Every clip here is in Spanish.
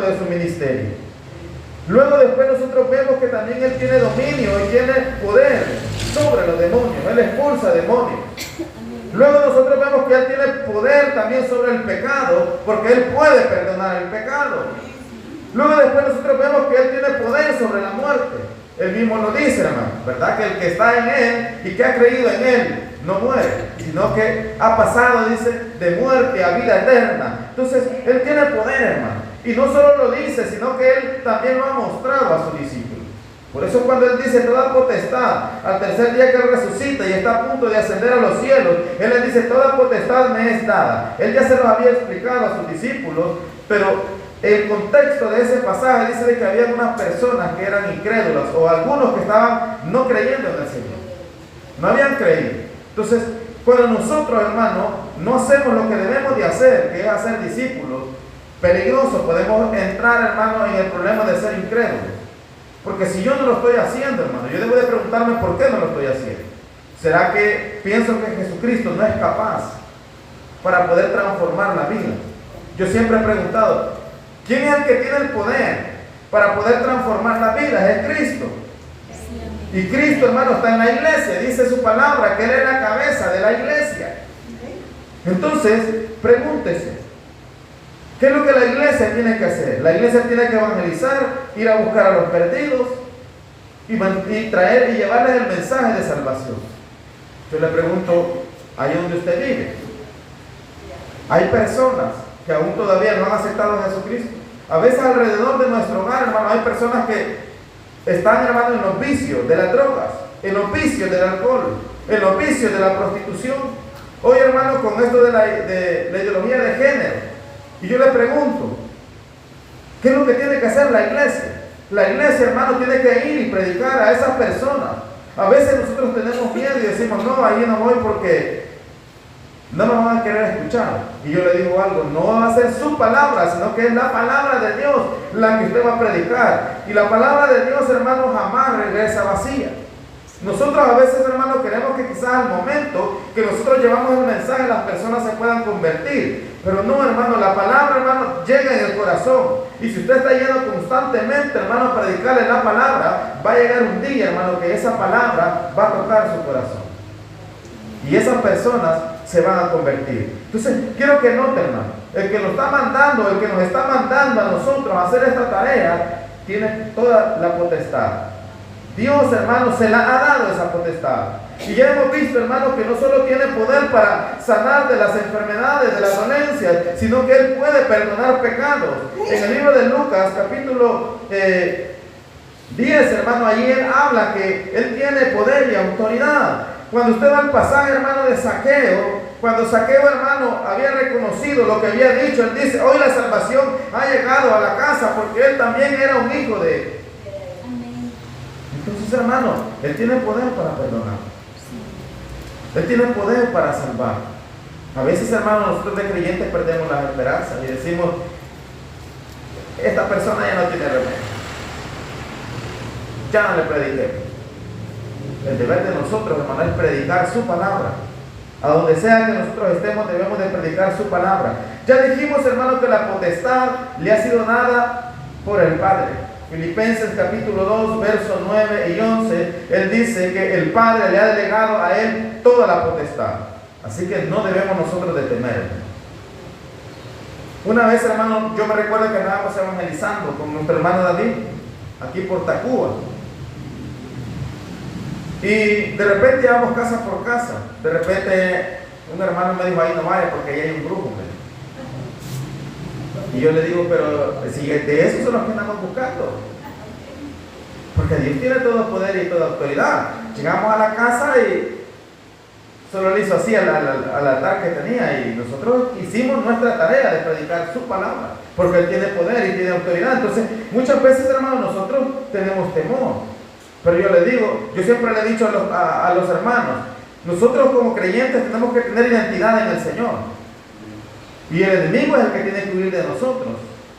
de su ministerio. Luego después nosotros vemos que también Él tiene dominio y tiene poder sobre los demonios. Él expulsa demonios. Luego nosotros vemos que Él tiene poder también sobre el pecado, porque Él puede perdonar el pecado. Luego después nosotros vemos que Él tiene poder sobre la muerte. Él mismo lo dice, hermano, ¿verdad? Que el que está en Él y que ha creído en Él no muere, sino que ha pasado, dice, de muerte a vida eterna. Entonces, Él tiene poder, hermano. Y no solo lo dice, sino que Él también lo ha mostrado a sus discípulos. Por eso cuando Él dice toda potestad, al tercer día que Él resucita y está a punto de ascender a los cielos, Él les dice, toda potestad me es dada. Él ya se lo había explicado a sus discípulos, pero el contexto de ese pasaje dice de que había unas personas que eran incrédulas o algunos que estaban no creyendo en el Señor. No habían creído. Entonces, cuando nosotros, hermanos, no hacemos lo que debemos de hacer, que es hacer discípulos, peligroso, podemos entrar, hermano, en el problema de ser incrédulos. Porque si yo no lo estoy haciendo, hermano, yo debo de preguntarme por qué no lo estoy haciendo. ¿Será que pienso que Jesucristo no es capaz para poder transformar la vida? Yo siempre he preguntado, ¿quién es el que tiene el poder para poder transformar la vida? Es Cristo. Y Cristo, hermano, está en la iglesia. Dice su palabra que Él es la cabeza de la iglesia. Entonces, pregúntese, ¿qué es lo que la iglesia tiene que hacer? La iglesia tiene que evangelizar, ir a buscar a los perdidos y traer y llevarles el mensaje de salvación. Yo le pregunto, ahí donde usted vive, hay personas que aún todavía no han aceptado a Jesucristo. A veces alrededor de nuestro hogar, hermano, hay personas que están, hermano, en los vicios de las drogas, en los vicios del alcohol, en los vicios de la prostitución. Hoy, hermano, con esto de la ideología de género, y yo le pregunto, ¿qué es lo que tiene que hacer la iglesia? La iglesia, hermano, tiene que ir y predicar a esas personas. A veces nosotros tenemos miedo y decimos, no, ahí no voy porque no nos van a querer escuchar. Y yo le digo algo, no va a ser su palabra, sino que es la palabra de Dios la que usted va a predicar. Y la palabra de Dios, hermano, jamás regresa vacía. Nosotros a veces, hermano, queremos que quizás al momento que nosotros llevamos el mensaje las personas se puedan convertir. Pero no, hermano, la palabra, hermano, llega en el corazón. Y si usted está yendo constantemente, hermano, a predicarle la palabra, va a llegar un día, hermano, que esa palabra va a tocar su corazón. Y esas personas se van a convertir. Entonces, quiero que noten, hermano, el que nos está mandando a nosotros a hacer esta tarea, tiene toda la potestad. Dios, hermano, se la ha dado esa potestad. Y ya hemos visto, hermano, que no solo tiene poder para sanar de las enfermedades, de las dolencias, sino que Él puede perdonar pecados. En el libro de Lucas, capítulo 10, hermano, allí Él habla que Él tiene poder y autoridad. Cuando usted va al pasaje, hermano, de Zaqueo, cuando Zaqueo, hermano, había reconocido lo que había dicho, él dice, hoy la salvación ha llegado a la casa porque él también era un hijo de él. Entonces, hermano, Él tiene poder para perdonar. Él tiene poder para salvar. A veces, hermano, nosotros de creyentes perdemos las esperanzas y decimos, esta persona ya no tiene remedio. Ya no le prediquemos. El deber de nosotros, hermano, es predicar su palabra. A donde sea que nosotros estemos, debemos de predicar su palabra. Ya dijimos, hermano, que la potestad le ha sido dada por el Padre. Filipenses capítulo 2, versos 9 y 11, Él dice que el Padre le ha delegado a Él toda la potestad. Así que no debemos nosotros de temer. Una vez, hermano, yo me recuerdo que andábamos evangelizando con nuestro hermano David, aquí por Tacuba. Y de repente íbamos casa por casa. De repente un hermano me dijo, ahí no vaya porque ahí hay un brujo. Y yo le digo, pero si de esos son los que andamos buscando. Porque Dios tiene todo poder y toda autoridad. Llegamos a la casa y solo le hizo así al altar que tenía. Y nosotros hicimos nuestra tarea de predicar su palabra. Porque Él tiene poder y tiene autoridad. Entonces, muchas veces, hermanos, nosotros tenemos temor. Pero yo le digo, yo siempre le he dicho a los hermanos, nosotros como creyentes tenemos que tener identidad en el Señor. Y el enemigo es el que tiene que huir de nosotros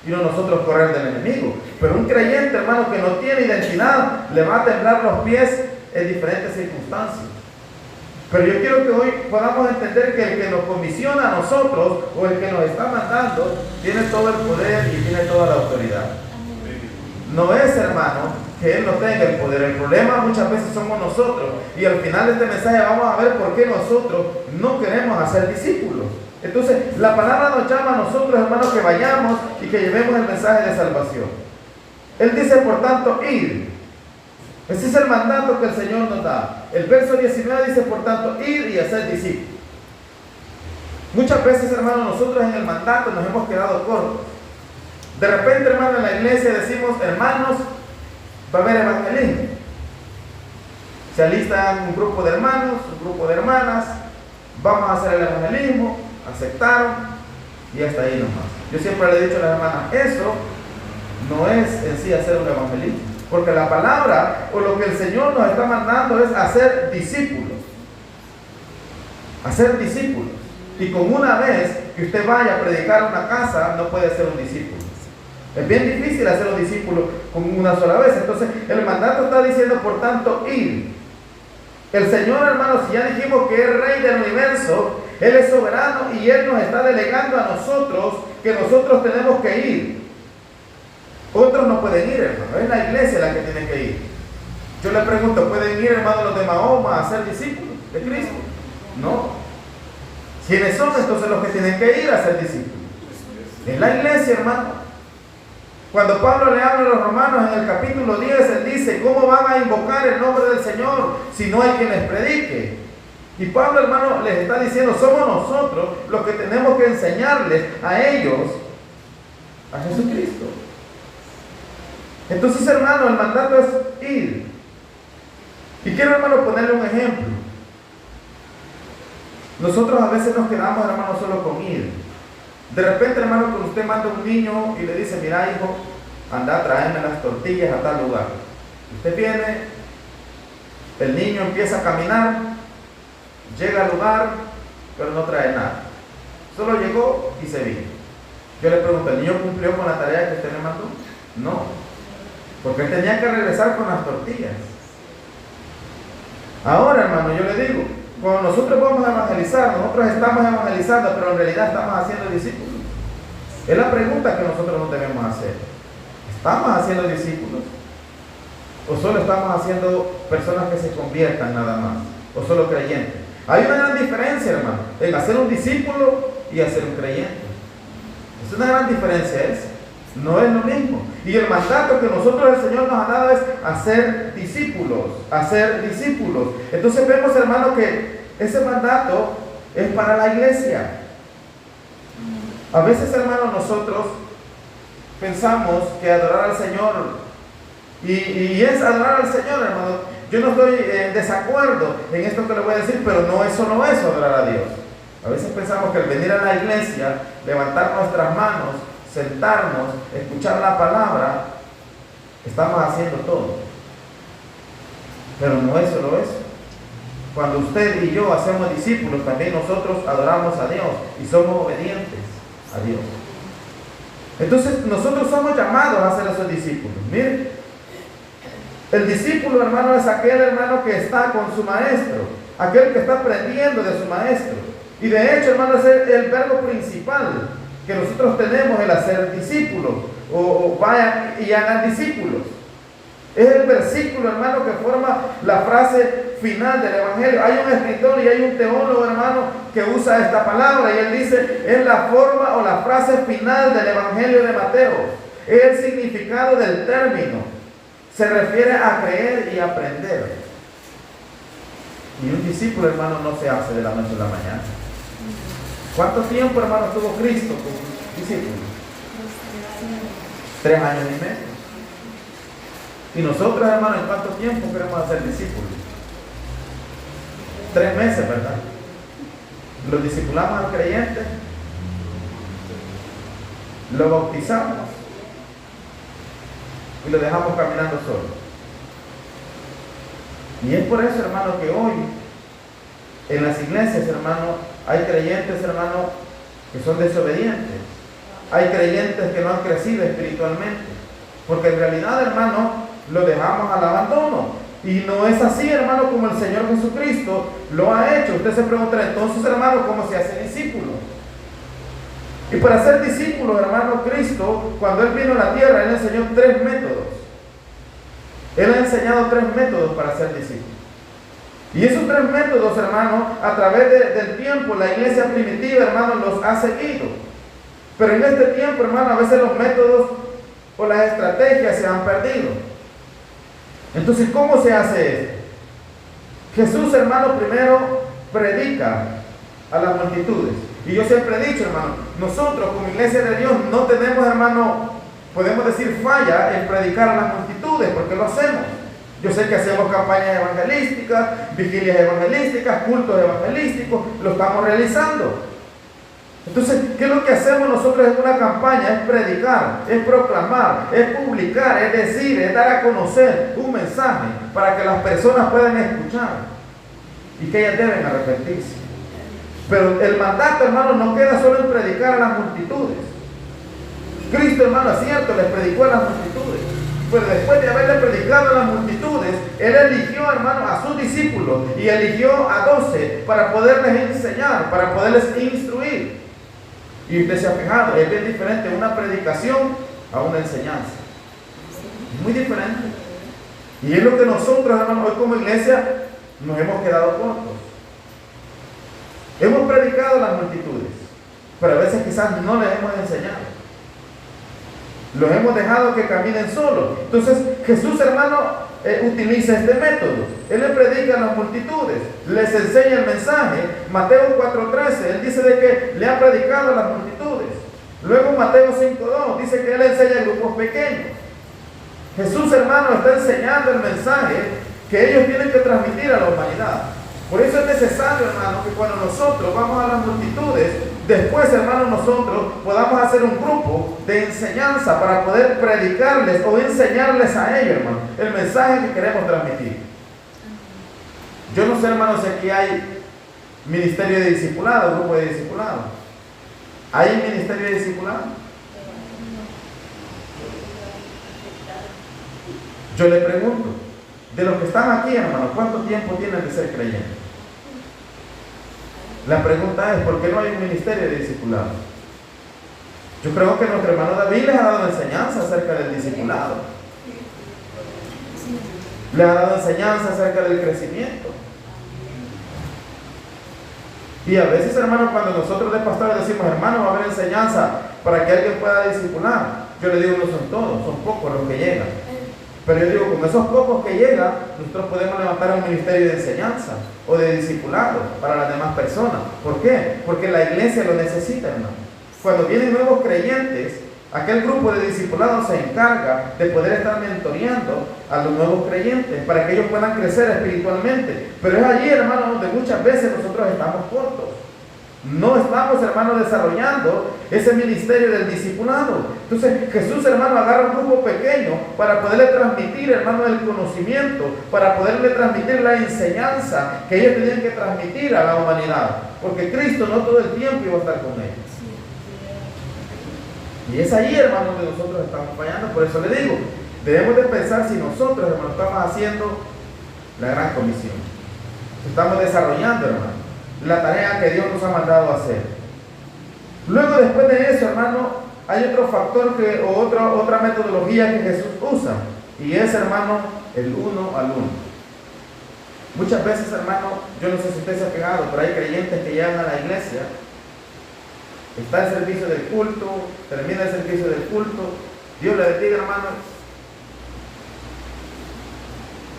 y no nosotros correr del enemigo. Pero un creyente, hermano, que no tiene identidad, le va a temblar los pies en diferentes circunstancias. Pero yo quiero que hoy podamos entender que el que nos comisiona a nosotros o el que nos está mandando tiene todo el poder y tiene toda la autoridad. No es, hermano, que Él no tenga el poder. El problema muchas veces somos nosotros. Y al final de este mensaje vamos a ver por qué nosotros no queremos hacer discípulos. Entonces, la palabra nos llama a nosotros, hermanos, que vayamos y que llevemos el mensaje de salvación. Él dice, por tanto, id. Ese es el mandato que el Señor nos da. El verso 19 dice, por tanto, id y hacer discípulos. Muchas veces, hermanos, nosotros en el mandato nos hemos quedado cortos. De repente, hermano, en la iglesia decimos, hermanos, va a haber evangelismo. Se alistan un grupo de hermanos, un grupo de hermanas, vamos a hacer el evangelismo, aceptaron y hasta ahí nomás. Yo siempre le he dicho a las hermanas, eso no es en sí hacer un evangelismo, porque la palabra o lo que el Señor nos está mandando es hacer discípulos. Hacer discípulos. Y con una vez que usted vaya a predicar una casa, no puede ser un discípulo. Es bien difícil hacer un discípulo con una sola vez. Entonces, el mandato está diciendo, por tanto, id. El Señor, hermanos, si ya dijimos que es Rey del universo, Él es soberano y Él nos está delegando a nosotros que nosotros tenemos que ir. Otros no pueden ir, hermano. Es la iglesia la que tiene que ir. Yo le pregunto, ¿pueden ir, hermanos, los de Mahoma a ser discípulos de Cristo? No. ¿Quiénes son entonces los que tienen que ir a ser discípulos? Es la iglesia, hermano. Cuando Pablo le habla a los romanos en el capítulo 10, él dice, ¿cómo van a invocar el nombre del Señor si no hay quien les predique? Y Pablo, hermano, les está diciendo, somos nosotros los que tenemos que enseñarles a ellos a Jesucristo. Entonces, hermano, el mandato es ir. Y quiero, hermano, ponerle un ejemplo. Nosotros a veces nos quedamos, hermano, solo con ir. De repente, hermano, cuando usted manda a un niño y le dice, mira, hijo, anda a traerme las tortillas a tal lugar. Usted viene, el niño empieza a caminar, llega al lugar, pero no trae nada. Solo llegó y se vino. Yo le pregunto, ¿el niño cumplió con la tarea que usted le mandó? No, porque él tenía que regresar con las tortillas. Ahora, hermano, yo le digo, cuando nosotros vamos a evangelizar, nosotros estamos evangelizando, pero en realidad estamos haciendo discípulos. Es la pregunta que nosotros nos debemos hacer. ¿Estamos haciendo discípulos? ¿O solo estamos haciendo personas que se conviertan nada más? ¿O solo creyentes? Hay una gran diferencia, hermano, en hacer un discípulo y hacer un creyente. Es una gran diferencia esa. No es lo mismo. Y el mandato que nosotros el Señor nos ha dado es hacer discípulos, hacer discípulos. Entonces vemos, hermano, que ese mandato es para la iglesia. A veces, hermano, nosotros pensamos que adorar al Señor, y es adorar al Señor, hermano. Yo no estoy en desacuerdo en esto que le voy a decir, pero no, eso no es adorar a Dios. A veces pensamos que al venir a la iglesia, levantar nuestras manos, sentarnos, escuchar la palabra, estamos haciendo todo. Pero no es solo eso. Cuando usted y yo hacemos discípulos, también nosotros adoramos a Dios y somos obedientes a Dios. Entonces nosotros somos llamados a ser esos discípulos. Miren, el discípulo, hermano, es aquel hermano que está con su maestro, aquel que está aprendiendo de su maestro. Y de hecho, hermano, es el verbo principal que nosotros tenemos, el hacer discípulos, o vayan y hagan discípulos. Es el versículo, hermano, que forma la frase final del Evangelio. Hay un escritor y hay un teólogo, hermano, que usa esta palabra y él dice, es la forma o la frase final del Evangelio de Mateo. Es el significado del término. Se refiere a creer y aprender. Y un discípulo, hermano, no se hace de la noche a la mañana. ¿Cuánto tiempo, hermano, tuvo Cristo como discípulo? 3 años y medio. Y nosotros, hermano, ¿en cuánto tiempo queremos hacer discípulos? 3 meses, ¿verdad? Lo discipulamos al creyente, lo bautizamos y lo dejamos caminando solo. Y es por eso, hermano, que hoy en las iglesias, hermano, hay creyentes, hermano, que son desobedientes. Hay creyentes que no han crecido espiritualmente. Porque en realidad, hermano, lo dejamos al abandono. Y no es así, hermano, como el Señor Jesucristo lo ha hecho. Usted se preguntará entonces, hermano, ¿cómo se hace discípulo? Y para ser discípulo, hermano, Cristo, cuando Él vino a la tierra, Él enseñó 3 métodos. Él ha enseñado 3 métodos para ser discípulo. Y esos 3 métodos, hermano, a través del tiempo, la iglesia primitiva, hermano, los ha seguido. Pero en este tiempo, hermano, a veces los métodos o las estrategias se han perdido. Entonces, ¿cómo se hace esto? Jesús, hermano, primero predica a las multitudes. Y yo siempre he dicho, hermano, nosotros como iglesia de Dios no tenemos, hermano, podemos decir falla en predicar a las multitudes, porque lo hacemos. Yo sé que hacemos campañas evangelísticas, vigilias evangelísticas, cultos evangelísticos, lo estamos realizando. Entonces, ¿qué es lo que hacemos nosotros en una campaña? Es predicar, es proclamar, es publicar, es decir, es dar a conocer un mensaje para que las personas puedan escuchar y que ellas deben arrepentirse. Pero el mandato, hermano, no queda solo en predicar a las multitudes. Cristo, hermano, es cierto, les predicó a las multitudes. Pero después de haberle predicado a las multitudes, Él eligió, hermano, a sus discípulos y eligió a 12 para poderles enseñar, para poderles instruir. Y usted se ha fijado, es bien diferente una predicación a una enseñanza. Es muy diferente. Y es lo que nosotros, hermano, hoy como iglesia nos hemos quedado cortos. Hemos predicado a las multitudes, pero a veces quizás no les hemos enseñado. Los hemos dejado que caminen solos. Entonces Jesús, hermano, utiliza este método. Él le predica a las multitudes, les enseña el mensaje. Mateo 4:13, Él dice de que le ha predicado a las multitudes. Luego Mateo 5:2 dice que Él enseña a grupos pequeños. Jesús, hermano, está enseñando el mensaje que ellos tienen que transmitir a la humanidad. Por eso es necesario, hermano, que cuando nosotros vamos a las multitudes, después, hermano, nosotros podamos hacer un grupo de enseñanza para poder predicarles o enseñarles a ellos, hermano, el mensaje que queremos transmitir. Yo no sé, hermano, si aquí hay ministerio de discipulado, grupo de discipulado. ¿Hay ministerio de discipulado? Yo le pregunto, de los que están aquí, hermano, ¿cuánto tiempo tienen de ser creyentes? La pregunta es, ¿por qué no hay un ministerio de discipulado? Yo creo que nuestro hermano David les ha dado enseñanza acerca del discipulado. Les ha dado enseñanza acerca del crecimiento. Y a veces, hermano, cuando nosotros de pastores decimos, hermano, va a haber enseñanza para que alguien pueda discipular, yo le digo, no son todos, son pocos los que llegan. Pero yo digo, con esos pocos que llegan, nosotros podemos levantar un ministerio de enseñanza o de discipulado para las demás personas. ¿Por qué? Porque la iglesia lo necesita, hermano. Cuando vienen nuevos creyentes, aquel grupo de discipulados se encarga de poder estar mentoreando a los nuevos creyentes para que ellos puedan crecer espiritualmente. Pero es allí, hermano, donde muchas veces nosotros estamos cortos. No estamos, hermano, desarrollando ese ministerio del discipulado. Entonces Jesús, hermano, agarra un grupo pequeño para poderle transmitir, hermano, el conocimiento, para poderle transmitir la enseñanza que ellos tenían que transmitir a la humanidad, porque Cristo no todo el tiempo iba a estar con ellos. Y es ahí, hermano, donde nosotros estamos fallando. Por eso le digo, debemos de pensar si nosotros, hermano, estamos haciendo la gran comisión, estamos desarrollando, hermano, la tarea que Dios nos ha mandado a hacer. Luego, después de eso, hermano, hay otro factor otra metodología que Jesús usa, y es, hermano, el uno al uno. Muchas veces, hermano, yo no sé si usted se ha fijado, pero hay creyentes que llegan a la iglesia, está el servicio del culto, termina el servicio del culto, Dios le bendiga, hermano,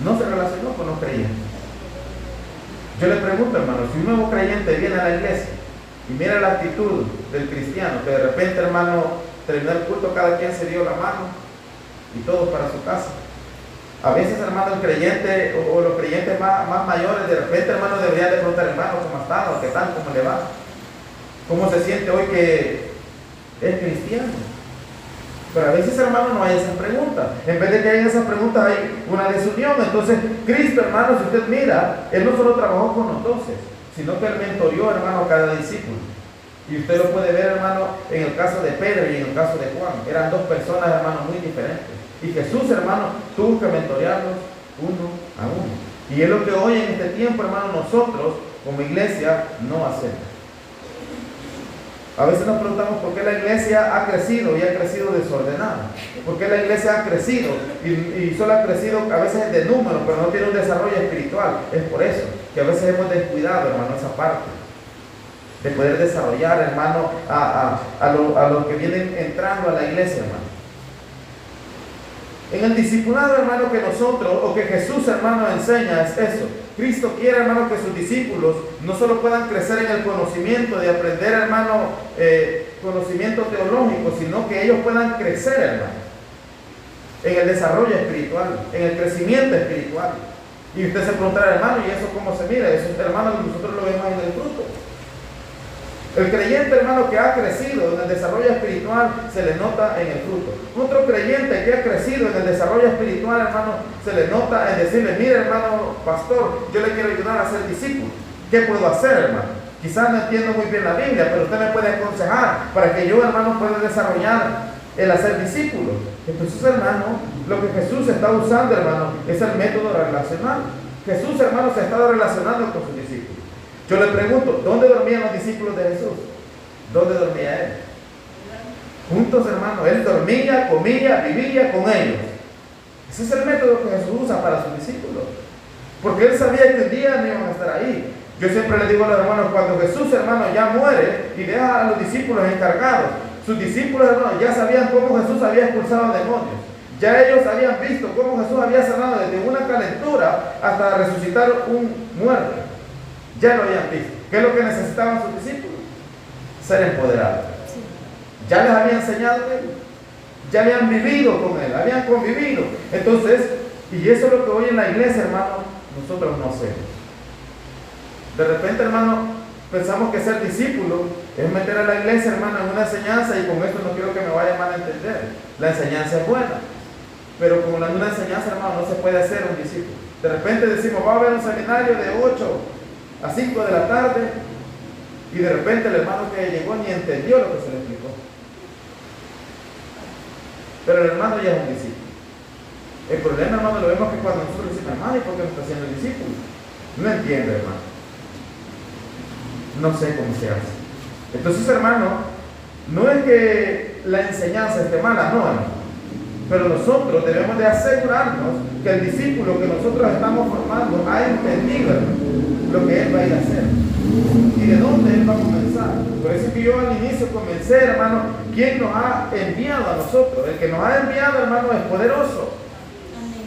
no se relacionó con los creyentes. Yo le pregunto, hermano, si un nuevo creyente viene a la iglesia y mira la actitud del cristiano, que de repente, hermano, terminó el culto, cada quien se dio la mano y todos para su casa. A veces, hermano, el creyente o los creyentes más mayores, de repente, hermano, deberían de preguntar, hermano, ¿cómo está? ¿O qué tal? ¿Cómo le va? ¿Cómo se siente hoy que es cristiano? Pero a veces, hermano, no hay esas preguntas. En vez de que haya esas preguntas, hay una desunión. Entonces, Cristo, hermano, si usted mira, Él no solo trabajó con los 12, sino que Él mentoreó, hermano, a cada discípulo. Y usted lo puede ver, hermano, en el caso de Pedro y en el caso de Juan. Eran dos personas, hermano, muy diferentes. Y Jesús, hermano, tuvo que mentorearlos, uno a uno. Y es lo que hoy en este tiempo, hermano, nosotros como iglesia no hacemos. A veces nos preguntamos por qué la iglesia ha crecido y ha crecido desordenada. ¿Por qué la iglesia ha crecido y solo ha crecido a veces de número, pero no tiene un desarrollo espiritual? Es por eso que a veces hemos descuidado, hermano, esa parte de poder desarrollar, hermano, a los que vienen entrando a la iglesia, hermano. En el discipulado, hermano, que nosotros, o que Jesús, hermano, enseña es eso. Cristo quiere, hermano, que sus discípulos no solo puedan crecer en el conocimiento, de aprender, hermano, conocimiento teológico, sino que ellos puedan crecer, hermano, en el desarrollo espiritual, en el crecimiento espiritual. Y usted se preguntará, hermano, ¿y eso cómo se mira? Eso, hermano, nosotros lo vemos en el fruto. El creyente, hermano, que ha crecido en el desarrollo espiritual, se le nota en el fruto. Otro creyente que ha crecido en el desarrollo espiritual, hermano, se le nota en decirle, mire, hermano pastor, yo le quiero ayudar a ser discípulo. ¿Qué puedo hacer, hermano? Quizás no entiendo muy bien la Biblia, pero usted me puede aconsejar para que yo, hermano, pueda desarrollar el hacer discípulo. Entonces, hermano, lo que Jesús está usando, hermano, es el método relacional. Jesús, hermano, se ha estado relacionando con sus discípulos. Yo le pregunto, ¿dónde dormían los discípulos de Jesús? ¿Dónde dormía Él? Juntos, hermano. Él dormía, comía, vivía con ellos. Ese es el método que Jesús usa para sus discípulos. Porque Él sabía que un día no iban a estar ahí. Yo siempre les digo a los hermanos, cuando Jesús, hermano, ya muere y deja a los discípulos encargados, sus discípulos, hermanos, ya sabían cómo Jesús había expulsado demonios. Ya ellos habían visto cómo Jesús había sanado desde una calentura hasta resucitar un muerto. Ya lo habían visto. ¿Qué es lo que necesitaban sus discípulos? Ser empoderados. Ya les había enseñado Él. Ya habían vivido con Él, habían convivido. Entonces, y eso es lo que hoy en la iglesia, hermano, nosotros no hacemos. De repente, hermano, pensamos que ser discípulo es meter a la iglesia, hermano, en una enseñanza, y con esto no quiero que me vaya mal a entender. La enseñanza es buena, pero con una enseñanza, hermano, no se puede hacer un discípulo. De repente decimos, va a haber un seminario de 8 a 5 de la tarde, y de repente el hermano que llegó ni entendió lo que se le explicó. Pero el hermano ya es un discípulo. El problema, hermano, lo vemos que cuando nosotros decimos, hermano, ¿y por qué no está haciendo el discípulo? No entiende, hermano. No sé cómo se hace. Entonces, hermano, no es que la enseñanza esté mala, no, hermano. Pero nosotros debemos de asegurarnos que el discípulo que nosotros estamos formando ha entendido, hermano, lo que él va a ir a hacer y de dónde él va a comenzar. Por eso es que yo al inicio comencé, hermano, ¿quién nos ha enviado a nosotros? El que nos ha enviado, hermano, es poderoso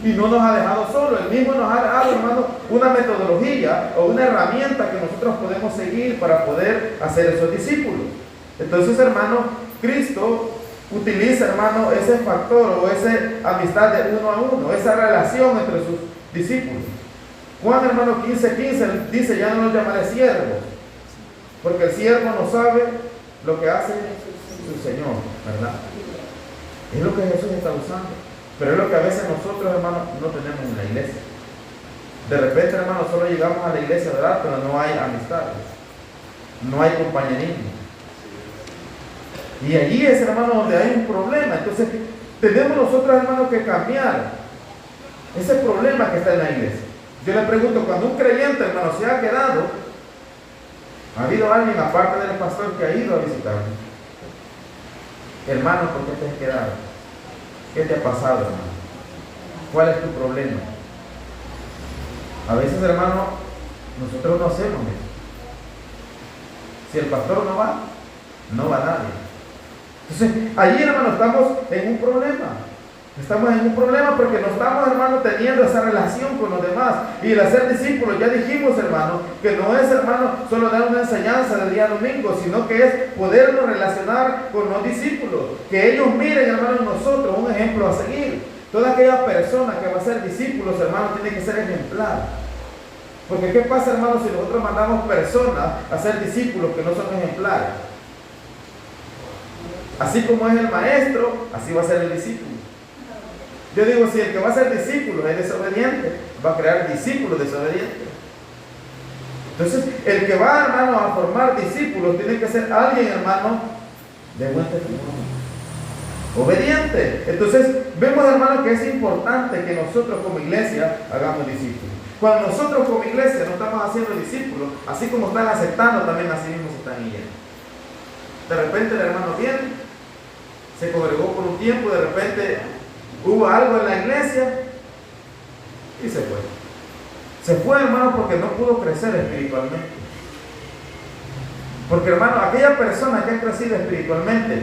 y no nos ha dejado solos. Él mismo nos ha dado, hermano, una metodología o una herramienta que nosotros podemos seguir para poder hacer esos discípulos. Entonces, hermano, Cristo utiliza, hermano, ese factor o esa amistad de uno a uno, esa relación entre sus discípulos. Juan, hermano, 15:15 dice, ya no los llamaré siervos, porque el siervo no sabe lo que hace su Señor, ¿verdad? Es lo que Jesús está usando, pero es lo que a veces nosotros, hermano, no tenemos en la iglesia. De repente, hermano, solo llegamos a la iglesia, ¿verdad? Pero no hay amistades, no hay compañerismo. Y allí es, hermano, donde hay un problema. Entonces, tenemos nosotros, hermano, que cambiar ese problema que está en la iglesia. Yo le pregunto, cuando un creyente, hermano, se ha quedado, ¿ha habido alguien aparte del pastor que ha ido a visitarme? Hermano, ¿por qué te has quedado? ¿Qué te ha pasado, hermano? ¿Cuál es tu problema? A veces, hermano, nosotros no hacemos eso. Si el pastor no va, no va nadie. Entonces, allí, hermano, estamos en un problema. Estamos en un problema porque no estamos, hermano, teniendo esa relación con los demás. Y el hacer discípulos, ya dijimos, hermano, que no es, hermano, solo dar una enseñanza del día domingo, sino que es podernos relacionar con los discípulos. Que ellos miren, hermano, en nosotros un ejemplo a seguir. Toda aquella persona que va a ser discípulos, hermano, tiene que ser ejemplar. Porque ¿qué pasa, hermano, si nosotros mandamos personas a ser discípulos que no son ejemplares? Así como es el maestro, así va a ser el discípulo. Yo digo, si el que va a ser discípulo es desobediente, va a crear discípulos desobedientes. Entonces, el que va, hermano, a formar discípulos tiene que ser alguien, hermano, de buen testimonio. obediente. Entonces, vemos, hermano, que es importante que nosotros como iglesia hagamos discípulos. Cuando nosotros como iglesia no estamos haciendo discípulos, así como están aceptando, también así mismo se están yendo. De repente el hermano viene, se congregó por un tiempo, de repente hubo algo en la iglesia y se fue. Se fue, hermano, porque no pudo crecer espiritualmente. Porque, hermano, aquella persona que ha crecido espiritualmente,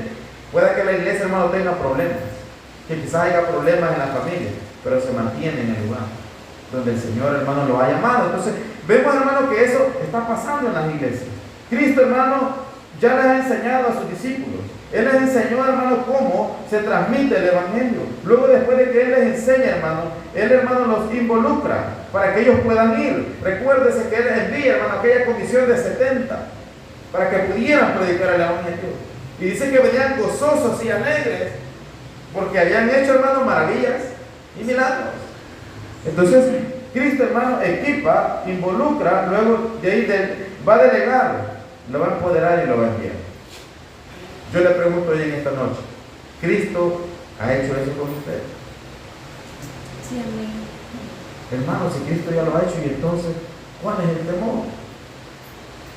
puede que la iglesia, hermano, tenga problemas, que quizás haya problemas en la familia, pero se mantiene en el lugar donde el Señor, hermano, lo ha llamado. Entonces, vemos, hermano, que eso está pasando en las iglesias. Cristo, hermano, ya les ha enseñado a sus discípulos. Él les enseñó, hermano, cómo se transmite el evangelio. Luego, después de que Él les enseña, hermano, Él, hermano, los involucra para que ellos puedan ir. Recuérdese que Él envía, hermano, aquella comisión de 70 para que pudieran predicar el evangelio. Y dice que venían gozosos y alegres porque habían hecho, hermano, maravillas y milagros. Entonces, Cristo, hermano, equipa, involucra, luego de ahí va a delegar, lo va a empoderar y lo va a enviar. Yo le pregunto hoy en esta noche, ¿Cristo ha hecho eso con usted? Sí, amén. Hermano, si Cristo ya lo ha hecho, y entonces, ¿cuál es el temor?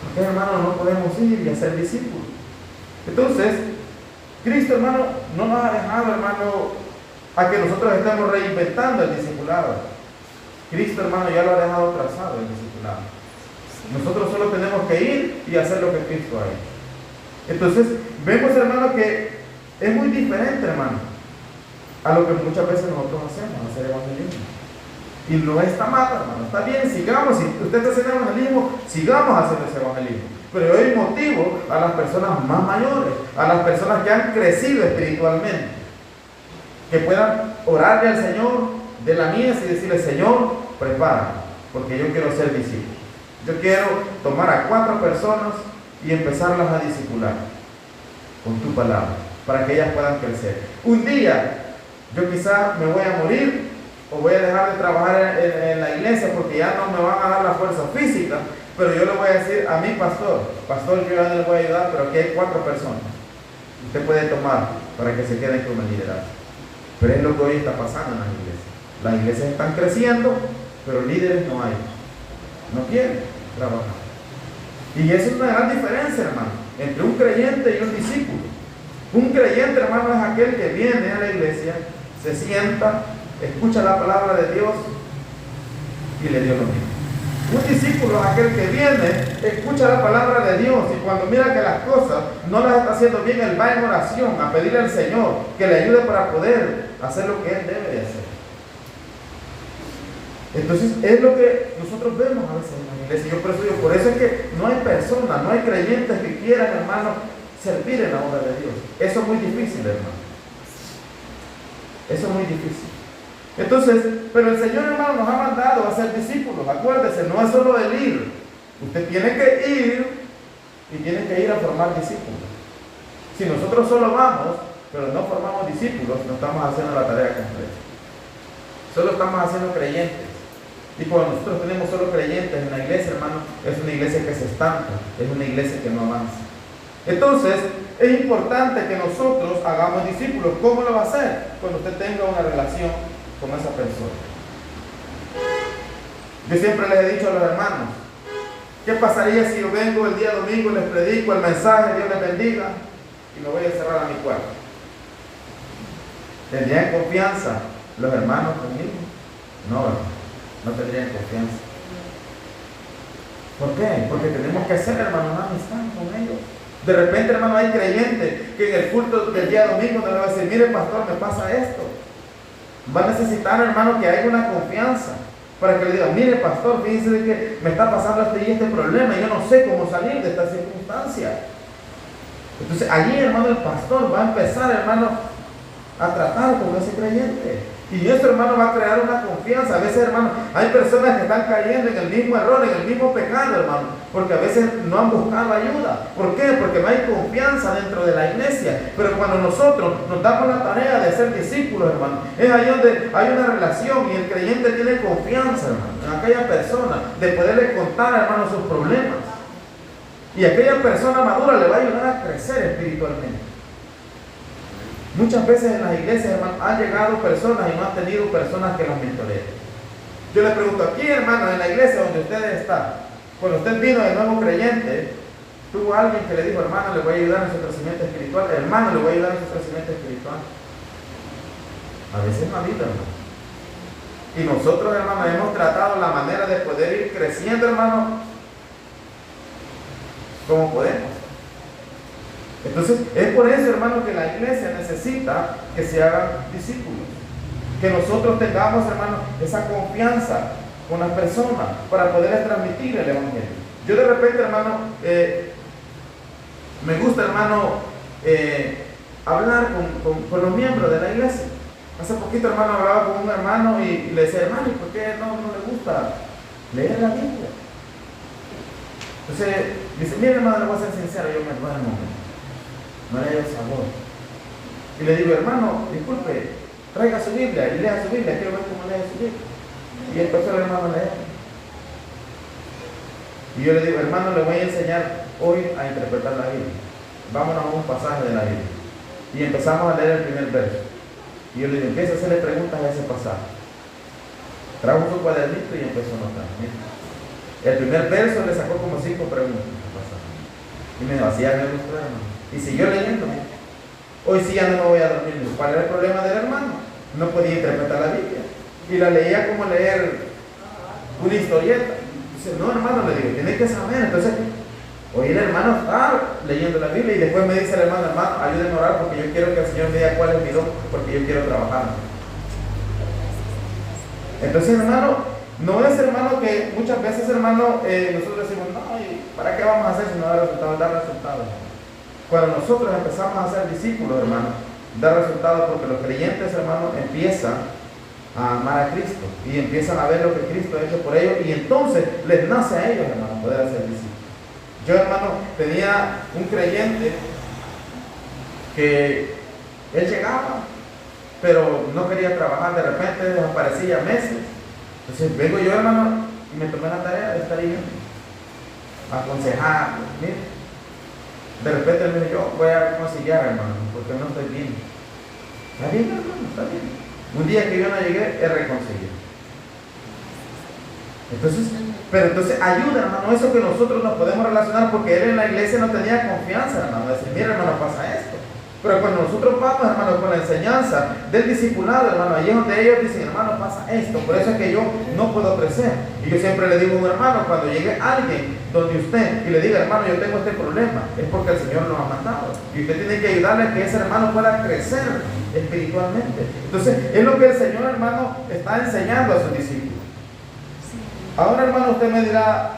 Porque, hermano, no podemos ir y hacer discípulos. Entonces, Cristo, hermano, no nos ha dejado, hermano, a que nosotros estemos reinventando el discipulado. Cristo, hermano, ya lo ha dejado trazado el discipulado. Nosotros solo tenemos que ir y hacer lo que Cristo ha hecho. Entonces, vemos, hermano, que es muy diferente, hermano, a lo que muchas veces nosotros hacemos, hacer evangelismo. Y no está mal, hermano, está bien, sigamos. Si usted está haciendo evangelismo, sigamos haciendo ese evangelismo. Pero yo motivo a las personas más mayores, a las personas que han crecido espiritualmente, que puedan orarle al Señor de la mies y decirle: Señor, prepárame, porque yo quiero ser discípulo. Yo quiero tomar a 4 personas y empezarlas a discipular con tu palabra, para que ellas puedan crecer. Un día, yo quizás me voy a morir, o voy a dejar de trabajar en la iglesia porque ya no me van a dar la fuerza física, pero yo le voy a decir a mi pastor: pastor, yo ya no le voy a ayudar, pero aquí hay 4 personas. Usted puede tomar para que se queden con el liderazgo. Pero es lo que hoy está pasando en las iglesias. Las iglesias están creciendo, pero líderes no hay. No quieren trabajar. Y eso es una gran diferencia, hermano, entre un creyente y un discípulo. Un creyente, hermano, es aquel que viene a la iglesia, se sienta, escucha la palabra de Dios y le dio lo mismo. Un discípulo es aquel que viene, escucha la palabra de Dios y cuando mira que las cosas no las está haciendo bien, él va en oración a pedirle al Señor que le ayude para poder hacer lo que él debe de hacer. Entonces es lo que nosotros vemos a veces en la iglesia. Por eso es que no hay personas, no hay creyentes que quieran, hermano, servir en la obra de Dios. Eso es muy difícil, hermano. Eso es muy difícil. Entonces, pero el Señor, hermano, nos ha mandado a ser discípulos. Acuérdese, no es solo el ir. Usted tiene que ir y tiene que ir a formar discípulos. Si nosotros solo vamos, pero no formamos discípulos, no estamos haciendo la tarea completa. Solo estamos haciendo creyentes. Y cuando nosotros tenemos solo creyentes en la iglesia, hermano, es una iglesia que se estanca, es una iglesia que no avanza. Entonces, es importante que nosotros hagamos discípulos. ¿Cómo lo va a hacer? Cuando usted tenga una relación con esa persona. Yo siempre les he dicho a los hermanos: ¿qué pasaría si yo vengo el día domingo, les predico el mensaje, Dios les bendiga, y me voy a encerrar a mi cuarto? ¿Tendrían confianza los hermanos conmigo? No tendrían confianza. ¿Por qué? Porque tenemos que hacer, hermano, una amistad con ellos. De repente, hermano, hay creyentes que en el culto del día domingo me va a decir: mire, pastor, me pasa esto. Va a necesitar, hermano, que haya una confianza para que le diga: mire, pastor, fíjese de que me está pasando este problema y yo no sé cómo salir de esta circunstancia. Entonces allí, hermano, el pastor va a empezar, hermano, a tratar con ese creyente. Y eso, hermano, va a crear una confianza. A veces, hermano, hay personas que están cayendo en el mismo error, en el mismo pecado, hermano, porque a veces no han buscado ayuda. ¿Por qué? Porque no hay confianza dentro de la iglesia. Pero cuando nosotros nos damos la tarea de ser discípulos, hermano, es ahí donde hay una relación y el creyente tiene confianza, hermano, en aquella persona, de poderle contar, hermano, sus problemas. Y aquella persona madura le va a ayudar a crecer espiritualmente. Muchas veces en las iglesias, hermano, han llegado personas y no han tenido personas que los mentoreen. Yo le pregunto, aquí, hermano, en la iglesia donde ustedes están, cuando usted vino de nuevo creyente, tuvo alguien que le dijo, hermano, le voy a ayudar en su crecimiento espiritual, hermano, le voy a ayudar en su crecimiento espiritual. A veces no ha habido, hermano. Y nosotros, hermano, hemos tratado la manera de poder ir creciendo, hermano, como podemos. Entonces, es por eso, hermano, que la iglesia necesita que se hagan discípulos. Que nosotros tengamos, hermano, esa confianza con las personas para poderles transmitir el evangelio. Yo de repente, hermano, me gusta, hermano, hablar con los miembros de la iglesia. Hace poquito, hermano, hablaba con un hermano y le decía, hermano, ¿y por qué no le gusta leer la Biblia? Entonces, dice, mire, hermano, le voy a ser sincero, yo me duermo, no le hallo sabor. Y le digo, hermano, disculpe, traiga su Biblia y lea su Biblia, quiero ver cómo lee su Biblia. Y empezó el hermano a leer. Y yo le digo, hermano, le voy a enseñar hoy a interpretar la Biblia. Vámonos a un pasaje de la Biblia. Y empezamos a leer el primer verso. Y yo le digo, empieza a hacerle preguntas a ese pasaje. Trajo su cuadernito y empezó a notar. Mira. El primer verso le sacó como 5 preguntas al pasaje. Y me dijo, así háganlo usted, hermano. Y siguió leyendo. Hoy sí ya no me voy a dormir. ¿Cuál era el problema del hermano? No podía interpretar la Biblia. Y la leía como leer una historieta. Dice, no, hermano, le digo, tiene que saber. Entonces, hoy el hermano está leyendo la Biblia y después me dice el hermano, ayúdenme a orar porque yo quiero que el Señor me diga cuál es mi don, porque yo quiero trabajar. Entonces, hermano, no es, hermano, que muchas veces, hermano, nosotros decimos, no, ¿para qué vamos a hacer si no da resultados? Da resultados. Cuando nosotros empezamos a ser discípulos, hermano, da resultados porque los creyentes, hermano, empiezan a amar a Cristo y empiezan a ver lo que Cristo ha hecho por ellos y entonces les nace a ellos, hermano, poder hacer discípulos. Yo, hermano, tenía un creyente que él llegaba, pero no quería trabajar, de repente desaparecía meses. Entonces vengo yo, hermano, y me tomé la tarea de estar ahí, aconsejarlo. Mire, de repente él me dijo, yo voy a conciliar, hermano, porque no estoy bien. Está bien, hermano, está bien. Un día que yo no llegué, él reconcilió. Entonces ayuda, hermano, eso que nosotros nos podemos relacionar, porque él en la iglesia no tenía confianza, hermano, decir, mira, hermano, pasa esto. Pero cuando nosotros vamos, hermano, con la enseñanza del discipulado, hermano, allí es donde ellos dicen, hermano, pasa esto, por eso es que yo no puedo crecer. Y yo siempre le digo a un hermano, cuando llegue alguien donde usted y le diga, hermano, yo tengo este problema, es porque el Señor nos ha mandado. Y usted tiene que ayudarle a que ese hermano pueda crecer espiritualmente. Entonces, es lo que el Señor, hermano, está enseñando a sus discípulos. Ahora, hermano, usted me dirá,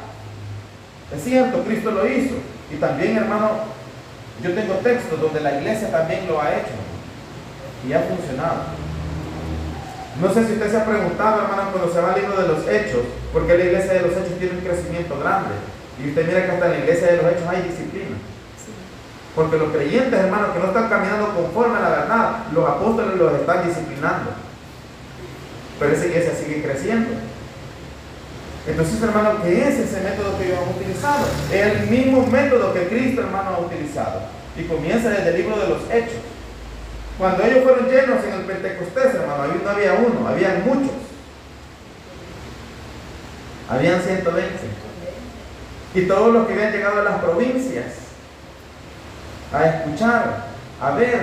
es cierto, Cristo lo hizo. Y también, hermano, yo tengo textos donde la iglesia también lo ha hecho y ha funcionado. No sé si usted se ha preguntado, hermano, cuando se va al libro de los Hechos, por qué la iglesia de los Hechos tiene un crecimiento grande. Y usted mira que hasta en la iglesia de los Hechos hay disciplina. Porque los creyentes, hermano, que no están caminando conforme a la verdad, los apóstoles los están disciplinando. Pero esa iglesia sigue creciendo. Entonces, hermano, ¿qué es ese método que ellos han utilizado? Es el mismo método que Cristo, hermano, ha utilizado. Y comienza desde el libro de los Hechos. Cuando ellos fueron llenos en el Pentecostés, hermano, ahí no había uno, habían muchos. Habían 120. Y todos los que habían llegado a las provincias a escuchar, a ver,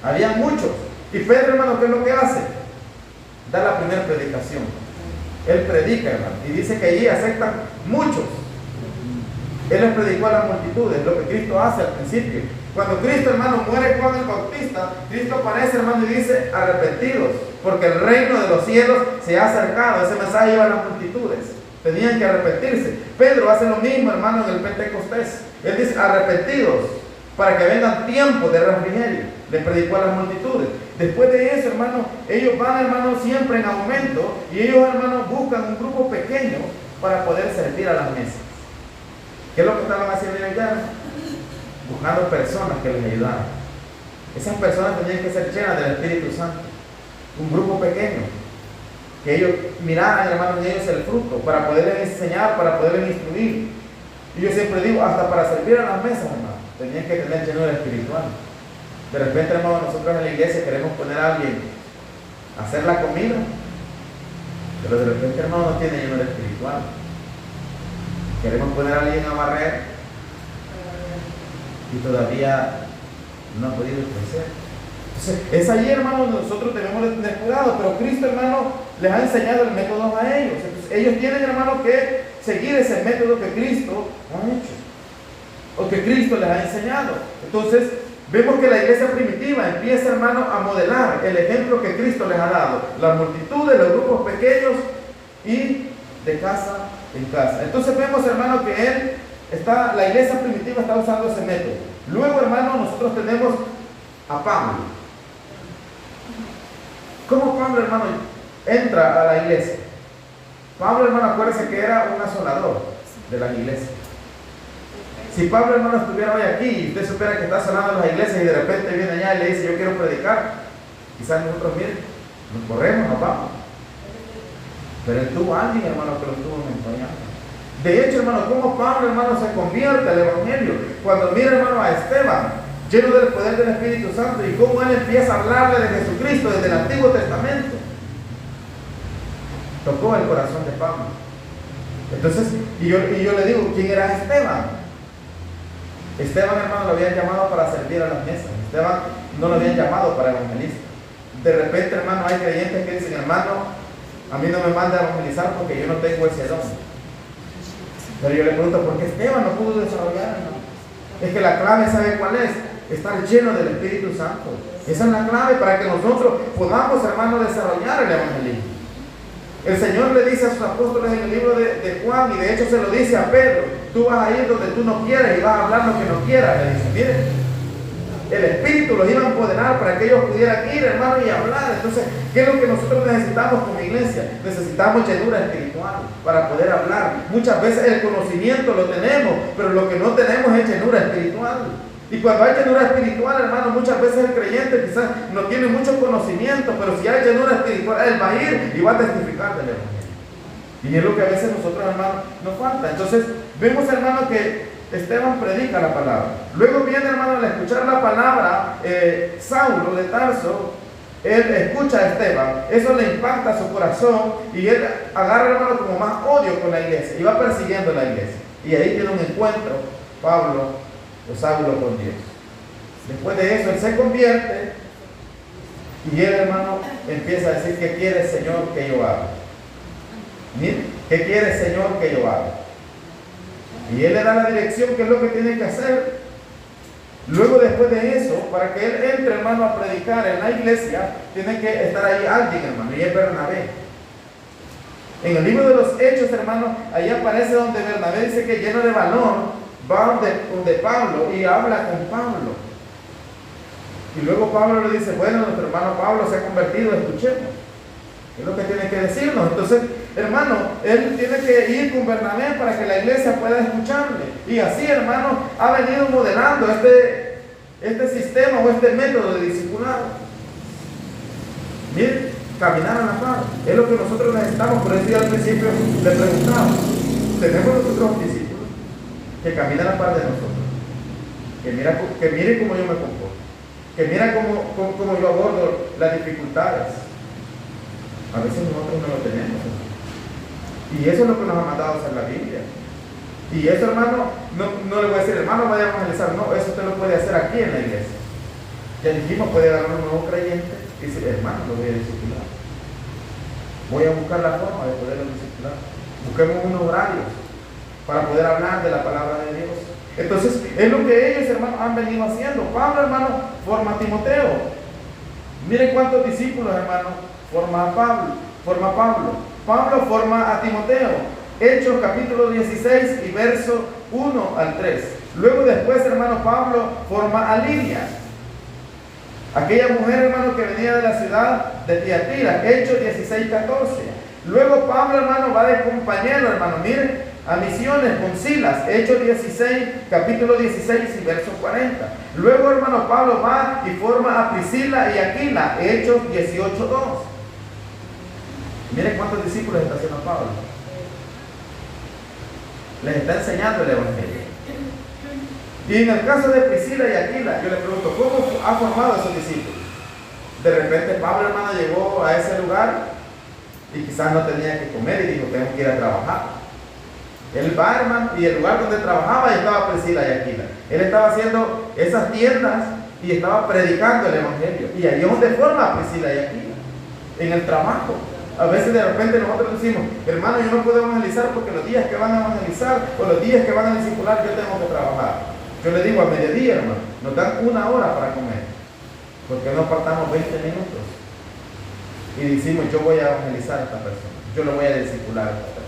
habían muchos. Y Pedro, hermano, ¿qué es lo que hace? Da la primera predicación. Él predica, hermano, y dice que allí aceptan muchos. Él les predicó a las multitudes, lo que Cristo hace al principio. Cuando Cristo, hermano, muere Juan el Bautista, Cristo aparece, hermano, y dice, arrepentidos, porque el reino de los cielos se ha acercado. Ese mensaje lleva a las multitudes. Tenían que arrepentirse. Pedro hace lo mismo, hermano, en el Pentecostés. Él dice, arrepentidos, para que vengan tiempos de refrigerio. Le predicó a las multitudes. Después de eso, hermano, ellos van, hermano, siempre en aumento, y ellos, hermano, buscan un grupo pequeño para poder servir a las mesas. ¿Qué es lo que estaban haciendo ellos ya? Buscando personas que les ayudaran. Esas personas tenían que ser llenas del Espíritu Santo. Un grupo pequeño. Que ellos miraran, hermano, en ellos el fruto, para poderles enseñar, para poderles instruir. Y yo siempre digo, hasta para servir a las mesas, hermano, tenían que tener llenura espiritual. De repente, hermano, nosotros en la iglesia queremos poner a alguien a hacer la comida, pero de repente, hermano, no tiene llenura espiritual. Queremos poner a alguien a barrer y todavía no ha podido crecer. Entonces, es ahí, hermano, donde nosotros debemos de tener cuidado, pero Cristo, hermano, les ha enseñado el método a ellos. Entonces, ellos tienen, hermano, que seguir ese método que Cristo ha hecho, o que Cristo les ha enseñado. Entonces, vemos que la iglesia primitiva empieza, hermano, a modelar el ejemplo que Cristo les ha dado. La multitud de los grupos pequeños y de casa en casa. Entonces vemos, hermano, que la iglesia primitiva está usando ese método. Luego, hermano, nosotros tenemos a Pablo. ¿Cómo Pablo, hermano, entra a la iglesia? Pablo, hermano, acuérdese que era un asolador de las iglesias. Si Pablo, hermano, estuviera hoy aquí y usted supiera que está asolando las iglesias y de repente viene allá y le dice, yo quiero predicar, quizás nosotros, miren, nos corremos, nos vamos. Pero él tuvo a alguien, hermano, que lo estuvo acompañando. De hecho, hermano, cómo Pablo, hermano, se convierte al evangelio. Cuando mira, hermano, a Esteban, lleno del poder del Espíritu Santo, y cómo él empieza a hablarle de Jesucristo desde el Antiguo Testamento, tocó el corazón de Pablo. Entonces, y yo le digo, ¿quién era Esteban? Esteban, hermano, lo habían llamado para servir a las mesas. Esteban no lo habían llamado para evangelista. De repente, hermano, hay creyentes que dicen, hermano, a mí no me manda a evangelizar porque yo no tengo ese don. Pero yo le pregunto, ¿por qué Esteban no pudo desarrollar, hermano? Es que la clave, ¿sabe cuál es? Estar lleno del Espíritu Santo. Esa es la clave para que nosotros podamos, hermano, desarrollar el evangelismo. El Señor le dice a sus apóstoles en el libro de Juan, y de hecho se lo dice a Pedro, tú vas a ir donde tú no quieras y vas a hablar lo que no quieras. Le dice, miren, el Espíritu los iba a empoderar para que ellos pudieran ir, hermano, y hablar. Entonces, ¿qué es lo que nosotros necesitamos como iglesia? Necesitamos llenura espiritual para poder hablar. Muchas veces el conocimiento lo tenemos, pero lo que no tenemos es llenura espiritual. Y cuando hay llenura espiritual, hermano, muchas veces el creyente quizás no tiene mucho conocimiento, pero si hay llenura espiritual, él va a ir y va a testificar del evangelio. Y es lo que a veces nosotros, hermano, nos falta. Entonces, vemos, hermano, que Esteban predica la palabra. Luego viene, hermano, al escuchar la palabra, Saulo de Tarso, él escucha a Esteban, eso le impacta su corazón y él agarra, hermano, como más odio con la iglesia y va persiguiendo la iglesia. Y ahí tiene un encuentro, Pablo o Saulo, con Dios. Después de eso, él se convierte y él, hermano, empieza a decir, ¿qué quiere el Señor que yo haga? Mire, ¿qué quiere el Señor que yo haga? Y él le da la dirección, qué es lo que tiene que hacer. Luego, después de eso, para que él entre, hermano, a predicar en la iglesia, tiene que estar ahí alguien, hermano, y es Bernabé. En el libro de los Hechos, hermano, ahí aparece donde Bernabé dice que lleno de valor va donde Pablo y habla con Pablo. Y luego Pablo le dice, bueno, nuestro hermano Pablo se ha convertido, escuchemos. Es lo que tiene que decirnos. Entonces, hermano, él tiene que ir con Bernabé para que la iglesia pueda escucharle. Y así, hermano, ha venido modelando este sistema o este método de discipulado. Miren, caminar a la par. Es lo que nosotros necesitamos. Por eso yo al principio le preguntaba, tenemos nosotros discípulos que caminan a la par de nosotros, que mire cómo yo me comporto, que mira cómo yo abordo las dificultades. A veces nosotros no lo tenemos. Y eso es lo que nos ha mandado a hacer la Biblia. Y eso, hermano, no le voy a decir, hermano, vaya a evangelizar. No, eso usted lo puede hacer aquí en la iglesia. Ya dijimos, puede agarrar un nuevo creyente y decir, hermano, lo voy a disciplinar. Voy a buscar la forma de poderlo disciplinar. Busquemos unos horarios para poder hablar de la palabra de Dios. Entonces, es lo que ellos, hermanos, han venido haciendo. Pablo, hermano, forma a Timoteo. Miren cuántos discípulos, hermano, forma Pablo. Pablo forma a Timoteo. Hechos capítulo 16 y verso 1 al 3. Luego después, hermano, Pablo forma a Lidia, aquella mujer, hermano, que venía de la ciudad de Tiatira. Hechos 16, 14. Luego Pablo, hermano, va de compañero, hermano, miren, a misiones con Silas. Hechos 16, capítulo 16 y verso 40. Luego, hermano, Pablo va y forma a Priscila y Aquila. Hechos 18, 2. Miren cuántos discípulos está haciendo Pablo. Les está enseñando el evangelio. Y en el caso de Priscila y Aquila, yo le pregunto, ¿cómo ha formado a esos discípulos? De repente Pablo, hermano, llegó a ese lugar y quizás no tenía que comer y dijo, tengo que ir a trabajar. Él va, hermano, y el lugar donde trabajaba y estaba Priscila y Aquila. Él estaba haciendo esas tiendas y estaba predicando el evangelio. Y ahí es donde forma a Priscila y Aquila, en el trabajo. A veces de repente nosotros decimos, hermano, yo no puedo evangelizar porque los días que van a evangelizar o los días que van a discipular yo tengo que trabajar. Yo le digo a mediodía, hermano, nos dan 1 hora para comer. Porque no apartamos 20 minutos y decimos, yo voy a evangelizar a esta persona, yo lo voy a discipular a esta persona.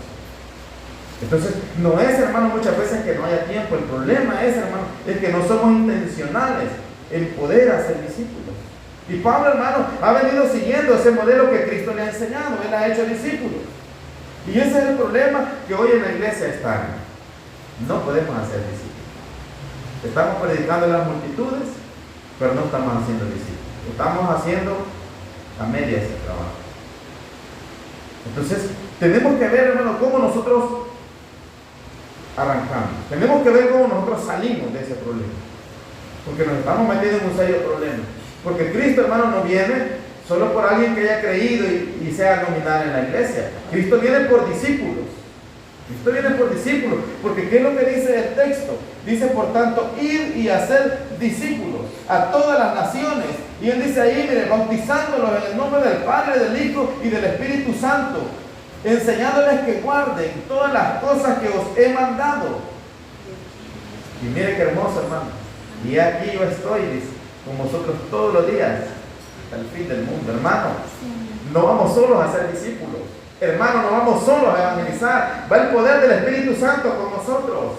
Entonces, no es, hermano, muchas veces que no haya tiempo. El problema es, hermano, es que no somos intencionales en poder hacer discípulos. Y Pablo, hermano, ha venido siguiendo ese modelo que Cristo le ha enseñado. Él ha hecho discípulos. Y ese es el problema que hoy en la iglesia está. No podemos hacer discípulos. Estamos predicando a las multitudes, pero no estamos haciendo discípulos. Estamos haciendo a medias el trabajo. Entonces, tenemos que ver, hermano, cómo nosotros arrancamos. Tenemos que ver cómo nosotros salimos de ese problema. Porque nos estamos metiendo en un serio problema. Porque Cristo, hermano, no viene solo por alguien que haya creído y sea nominal en la iglesia. Cristo viene por discípulos. Cristo viene por discípulos. Porque ¿qué es lo que dice el texto? Dice, por tanto, ir y hacer discípulos a todas las naciones. Y él dice ahí, mire, bautizándolos en el nombre del Padre, del Hijo y del Espíritu Santo, enseñándoles que guarden todas las cosas que os he mandado. Y mire qué hermoso, hermano. Y aquí yo estoy, dice, con vosotros todos los días, hasta el fin del mundo. Hermano, no vamos solos a ser discípulos. Hermano, no vamos solos a evangelizar. Va el poder del Espíritu Santo con nosotros.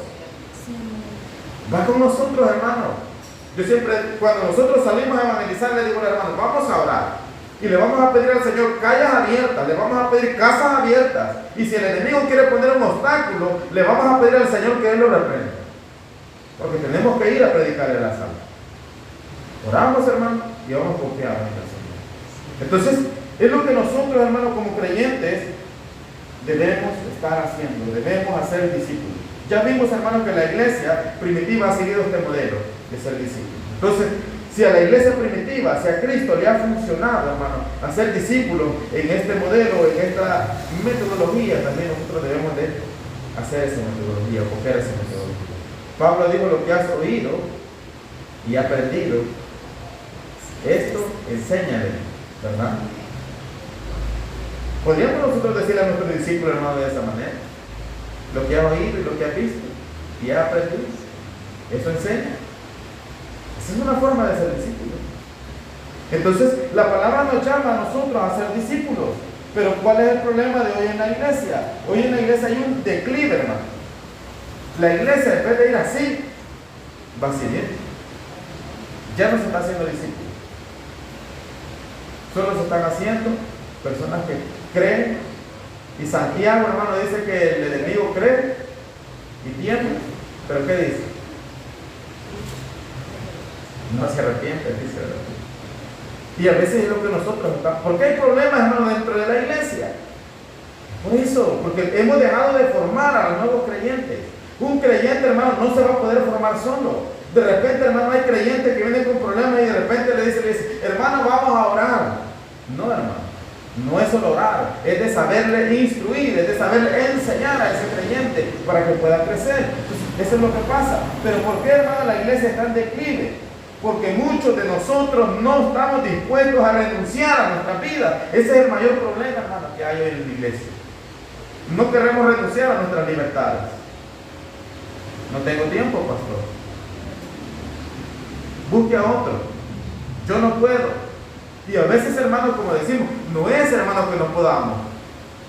Va con nosotros, hermano. Yo siempre, cuando nosotros salimos a evangelizar, le digo al hermano, vamos a orar. Y le vamos a pedir al Señor calles abiertas, le vamos a pedir casas abiertas. Y si el enemigo quiere poner un obstáculo, le vamos a pedir al Señor que Él lo reprenda. Porque tenemos que ir a predicarle la salva. Oramos, hermano, y vamos confiados en el Señor. Entonces, es lo que nosotros, hermanos, como creyentes, debemos estar haciendo, debemos hacer discípulos. Ya vimos, hermanos, que la iglesia primitiva ha seguido este modelo de ser discípulos. Entonces, si a la iglesia primitiva, si a Cristo le ha funcionado, hermano, hacer discípulos en este modelo, en esta metodología, también nosotros debemos de hacer esa metodología, coger esa metodología. Pablo dijo, lo que has oído y aprendido, esto enséñale, ¿verdad? ¿Podríamos nosotros decirle a nuestros discípulos, hermano, de esa manera? Lo que has oído y lo que has visto y has aprendido, eso enseña. Esa es una forma de ser discípulo. Entonces, la palabra nos llama a nosotros a ser discípulos. Pero ¿cuál es el problema de hoy en la iglesia? Hoy en la iglesia hay un declive, hermano. La iglesia, en vez de ir así, va siguiendo. Ya no se está haciendo discípulos. Solo se están haciendo personas que creen. Y Santiago, hermano, dice que el enemigo cree y tiembla. ¿Pero qué dice? No se arrepiente, dice, ¿verdad? Y a veces es lo que nosotros estamos. ¿Por qué hay problemas, hermano, dentro de la iglesia? Por eso, porque hemos dejado de formar a los nuevos creyentes. Un creyente, hermano, no se va a poder formar solo. De repente, hermano, hay creyentes que vienen con problemas y de repente le dice, hermano, vamos a orar. No, hermano. No es solo orar, es de saberle instruir, es de saberle enseñar a ese creyente para que pueda crecer. Entonces, eso es lo que pasa. Pero ¿por qué, hermano, la iglesia está en declive? Porque muchos de nosotros no estamos dispuestos a renunciar a nuestra vida. Ese es el mayor problema, hermano, que hay hoy en la iglesia. No queremos renunciar a nuestras libertades. No tengo tiempo, pastor. Busque a otro. Yo no puedo. Y a veces, hermanos, como decimos, no es, hermanos, que no podamos,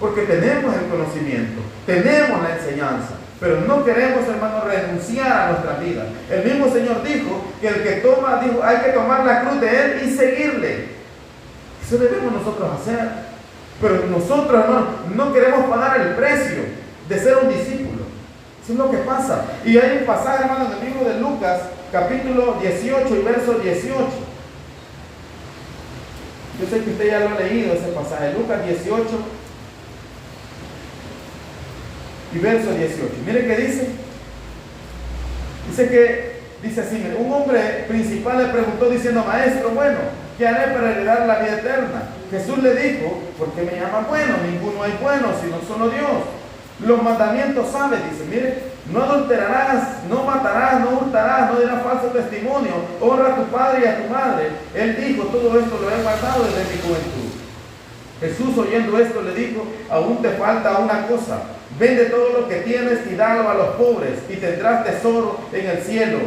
porque tenemos el conocimiento, tenemos la enseñanza, pero no queremos, hermanos, renunciar a nuestra vida. El mismo Señor dijo que el que toma, dijo, hay que tomar la cruz de Él y seguirle. Eso debemos nosotros hacer. Pero nosotros, hermanos, no queremos pagar el precio de ser un discípulo. Eso es lo que pasa. Y hay un pasaje, hermanos, en el libro de Lucas, capítulo 18 y verso 18. Yo sé que usted ya lo ha leído ese pasaje, Lucas 18 y verso 18. Mire qué dice. Dice que dice así, un hombre principal le preguntó diciendo, maestro, bueno, ¿qué haré para heredar la vida eterna? Jesús le dijo, ¿por qué me llaman bueno? Ninguno hay bueno, sino solo Dios. Los mandamientos sabe, dice, mire, no adulterarás, no matarás, no hurtarás, no dirás falso testimonio, honra a tu padre y a tu madre. Él dijo, todo esto lo he guardado desde mi juventud. Jesús, oyendo esto, le dijo, aún te falta una cosa, vende todo lo que tienes y dalo a los pobres y tendrás tesoro en el cielo,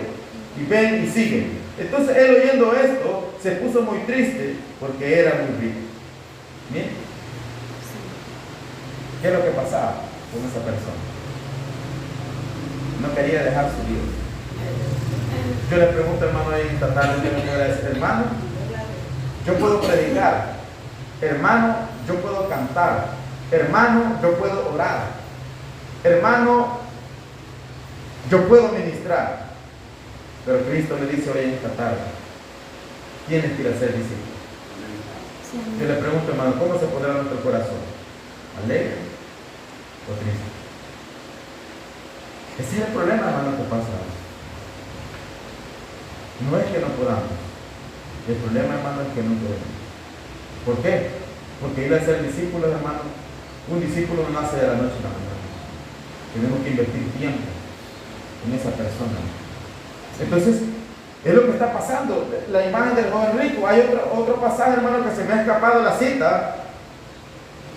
y ven y sigue. Entonces él, oyendo esto, se puso muy triste porque era muy rico. ¿Bien? ¿Qué es lo que pasaba con esa persona? No quería dejar su vida. Yo le pregunto, hermano, ahí esta tarde, hermano, yo puedo predicar, hermano, yo puedo cantar, hermano, yo puedo orar, hermano, yo puedo ministrar, pero Cristo le dice hoy en esta tarde, ¿quiénes quieren ser discípulos? Yo le pregunto, hermano, ¿cómo se pondrá nuestro corazón? ¿Alegre o triste? Ese es el problema, hermano, que pasa. No es que no podamos. El problema, hermano, es que no podemos. ¿Por qué? Porque ir a ser discípulos, hermano, un discípulo no nace de la noche a la mañana. Tenemos que invertir tiempo en esa persona. Entonces, es lo que está pasando. La imagen del joven rico. Hay otro pasaje, hermano, que se me ha escapado la cita.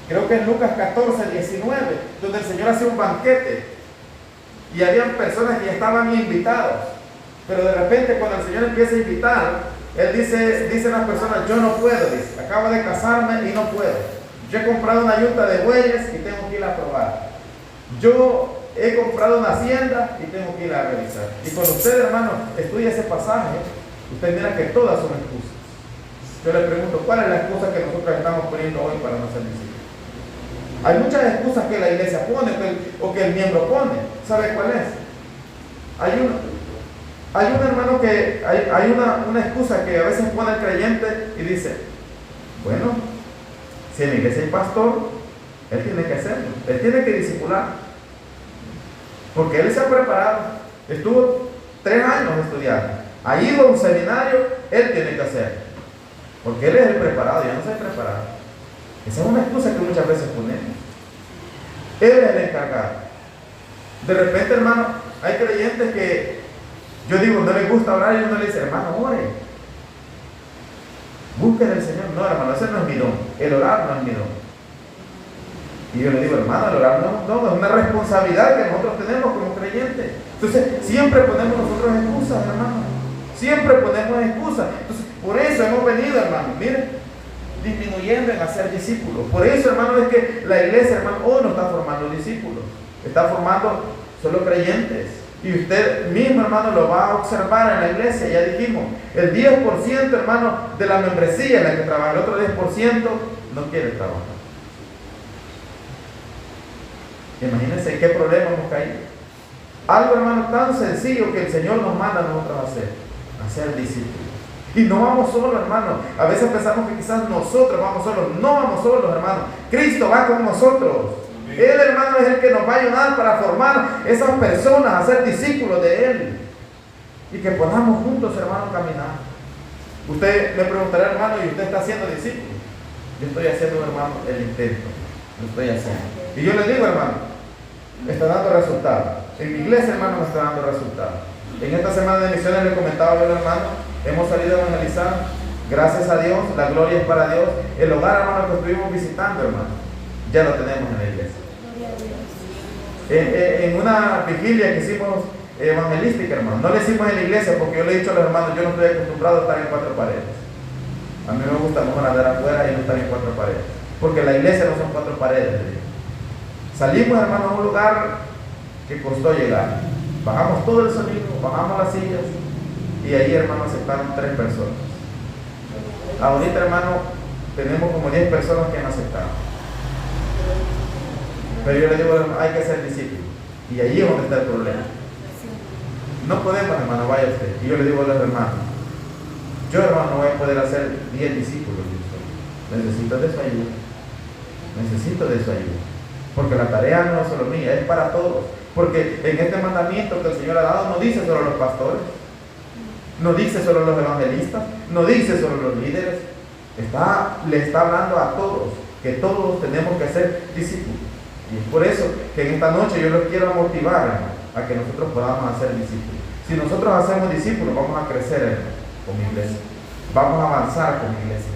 Creo que es Lucas 14, 19, donde el Señor hace un banquete. Y habían personas que ya estaban invitados. Pero de repente, cuando el Señor empieza a invitar, Él dice a las personas, yo no puedo, dice, acabo de casarme y no puedo. Yo he comprado una yunta de bueyes y tengo que ir a probar. Yo he comprado una hacienda y tengo que ir a revisar. Y cuando usted, hermano, estudia ese pasaje, usted mira que todas son excusas. Yo le pregunto, ¿cuál es la excusa que nosotros estamos poniendo hoy para no ser discípulos? Hay muchas excusas que la iglesia pone o que el miembro pone. ¿Sabe cuál es? Hay un hermano que hay una excusa que a veces pone el creyente y dice, bueno, si en la iglesia hay pastor, él tiene que hacerlo, él tiene que discipular, porque él se ha preparado, estuvo 3 años estudiando, ha ido a un seminario, él tiene que hacerlo, porque él es el preparado, ya no se ha preparado. Esa es una excusa que muchas veces ponemos. Él es el encargado. De repente, hermano, hay creyentes que yo digo, no les gusta orar y uno le dice, hermano, ore. Busquen al Señor. No, hermano, ese no es mi don. El orar no es mi don. Y yo le digo, hermano, el orar no, es una responsabilidad que nosotros tenemos como creyentes. Entonces, siempre ponemos nosotros excusas, hermano. Siempre ponemos excusas. Entonces, por eso hemos venido, hermano, miren, disminuyendo en hacer discípulos. Por eso, hermano, es que la iglesia, hermano, hoy no está formando discípulos. Está formando solo creyentes. Y usted mismo, hermano, lo va a observar en la iglesia. Ya dijimos, el 10%, hermano, de la membresía en la que trabaja, el otro 10% no quiere trabajar. Imagínense qué problema hemos caído. Algo, hermano, tan sencillo que el Señor nos manda a nosotros a hacer discípulos. Y no vamos solos, hermano. A veces pensamos que quizás nosotros vamos solos. No vamos solos, hermano. Cristo va con nosotros. Él, hermano, es el que nos va a ayudar para formar esas personas, a ser discípulos de Él. Y que podamos juntos, hermano, caminar. Usted me preguntará, hermano, ¿y usted está haciendo discípulos? Yo estoy haciendo, hermano, el intento. Lo estoy haciendo. Y yo le digo, hermano, me está dando resultados. En mi iglesia, hermano, me está dando resultados. En esta semana de misiones le comentaba yo, hermano, hemos salido a evangelizar. Gracias a Dios, la gloria es para Dios. El hogar, hermano, que estuvimos visitando, hermano, ya lo tenemos en la iglesia. En una vigilia que hicimos evangelística, hermano, no le hicimos en la iglesia porque yo le he dicho a los hermanos, yo no estoy acostumbrado a estar en 4 paredes. A mí me gusta mejor andar afuera y no estar en 4 paredes, porque la iglesia no son 4 paredes. Salimos, hermano, a un lugar que costó llegar. Bajamos todo el sonido, bajamos las sillas y ahí, hermano, aceptaron 3 personas. Ahorita, hermano, tenemos como 10 personas que han aceptado. Pero yo le digo, hermano, hay que ser discípulos. Y ahí es donde está el problema. No podemos, hermano, vaya usted. Y yo le digo a los hermanos, yo, hermano, no voy a poder hacer 10 discípulos. Necesito de su ayuda. Necesito de su ayuda. Porque la tarea no es solo mía, es para todos. Porque en este mandamiento que el Señor ha dado no dice solo a los pastores, No dice solo a los evangelistas, no dice solo a los líderes. Le está hablando a todos, que todos tenemos que ser discípulos. Y es por eso que en esta noche yo los quiero motivar, hermano, a que nosotros podamos hacer discípulos. Si nosotros hacemos discípulos, vamos a crecer, hermano, como iglesia. Vamos a avanzar como iglesia.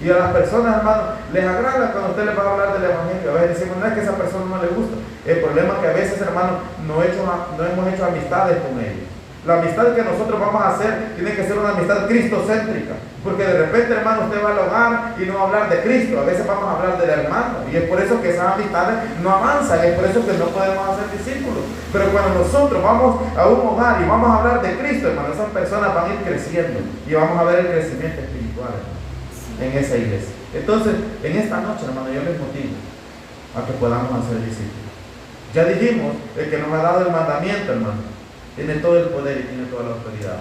Y a las personas, hermano, les agrada cuando usted les va a hablar del evangelio. A veces decimos, no es que a esa persona no le gusta. El problema es que a veces, hermano, no hemos hecho amistades con ellos. La amistad que nosotros vamos a hacer tiene que ser una amistad cristocéntrica. Porque de repente, hermano, usted va al hogar y no va a hablar de Cristo. A veces vamos a hablar del hermano. Y es por eso que esas amistades no avanzan. Es por eso que no podemos hacer discípulos. Pero cuando nosotros vamos a un hogar y vamos a hablar de Cristo, hermano, esas personas van a ir creciendo. Y vamos a ver el crecimiento espiritual, hermano, en esa iglesia. Entonces, en esta noche, hermano, yo les motivo a que podamos hacer discípulos. Ya dijimos, el que nos ha dado el mandamiento, hermano, tiene todo el poder y tiene toda la autoridad.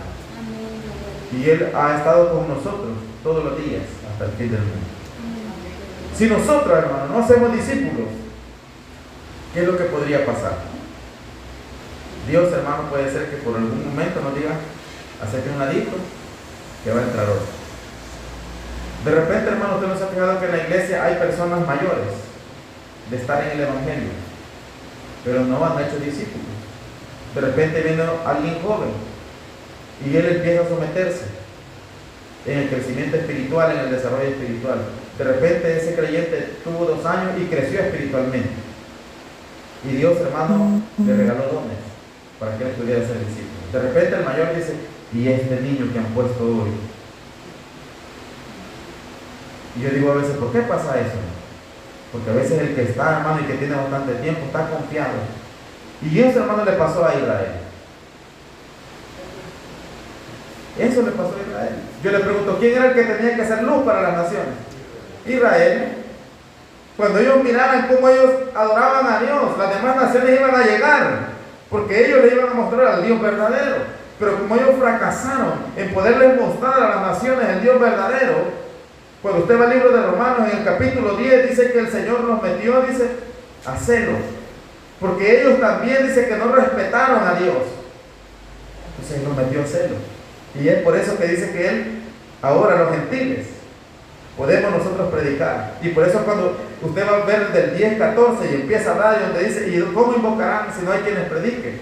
Y Él ha estado con nosotros todos los días hasta el fin del mundo. Si nosotros, hermano, no hacemos discípulos, ¿qué es lo que podría pasar? Dios, hermano, puede ser que por algún momento nos diga, acérquense un ladito, que va a entrar otro. De repente, hermano, usted nos ha fijado que en la iglesia hay personas mayores de estar en el evangelio, pero no han hecho discípulos. De repente viene alguien joven y él empieza a someterse en el crecimiento espiritual, en el desarrollo espiritual. De repente ese creyente tuvo 2 años y creció espiritualmente. Y Dios, hermano, le regaló dones para que él pudiera ser discípulo. De repente el mayor dice, ¿y este niño que han puesto hoy? Y yo digo a veces, ¿por qué pasa eso? Porque a veces el que está, hermano, y que tiene bastante tiempo, está confiado. Y eso, hermano, le pasó a Israel. Eso le pasó a Israel. Yo le pregunto, ¿quién era el que tenía que hacer luz para las naciones? Israel. Cuando ellos miraran cómo ellos adoraban a Dios, las demás naciones iban a llegar, porque ellos le iban a mostrar al Dios verdadero. Pero como ellos fracasaron en poderles mostrar a las naciones el Dios verdadero, cuando usted va al libro de Romanos, en el capítulo 10, dice que el Señor los metió, dice, a celos. Porque ellos también dicen que no respetaron a Dios. Entonces Él nos metió a celo. Y es por eso que dice que Él, ahora los gentiles, podemos nosotros predicar. Y por eso cuando usted va a ver del 10-14 y empieza a hablar, donde dice, ¿y cómo invocarán si no hay quienes prediquen?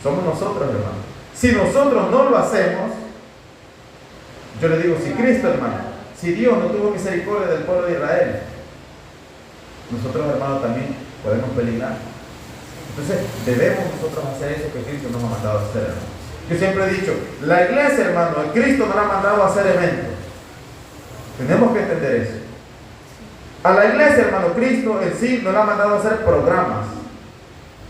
Somos nosotros, hermano. Si nosotros no lo hacemos, yo le digo, si Cristo, hermano, si Dios no tuvo misericordia del pueblo de Israel, nosotros, hermanos, también podemos peligrar. Entonces debemos nosotros hacer eso que Cristo nos ha mandado a hacer, hermano. Yo siempre he dicho, la iglesia, hermano, Cristo nos ha mandado a hacer eventos. Tenemos que entender eso. A la iglesia, hermano, Cristo en sí nos ha mandado a hacer programas.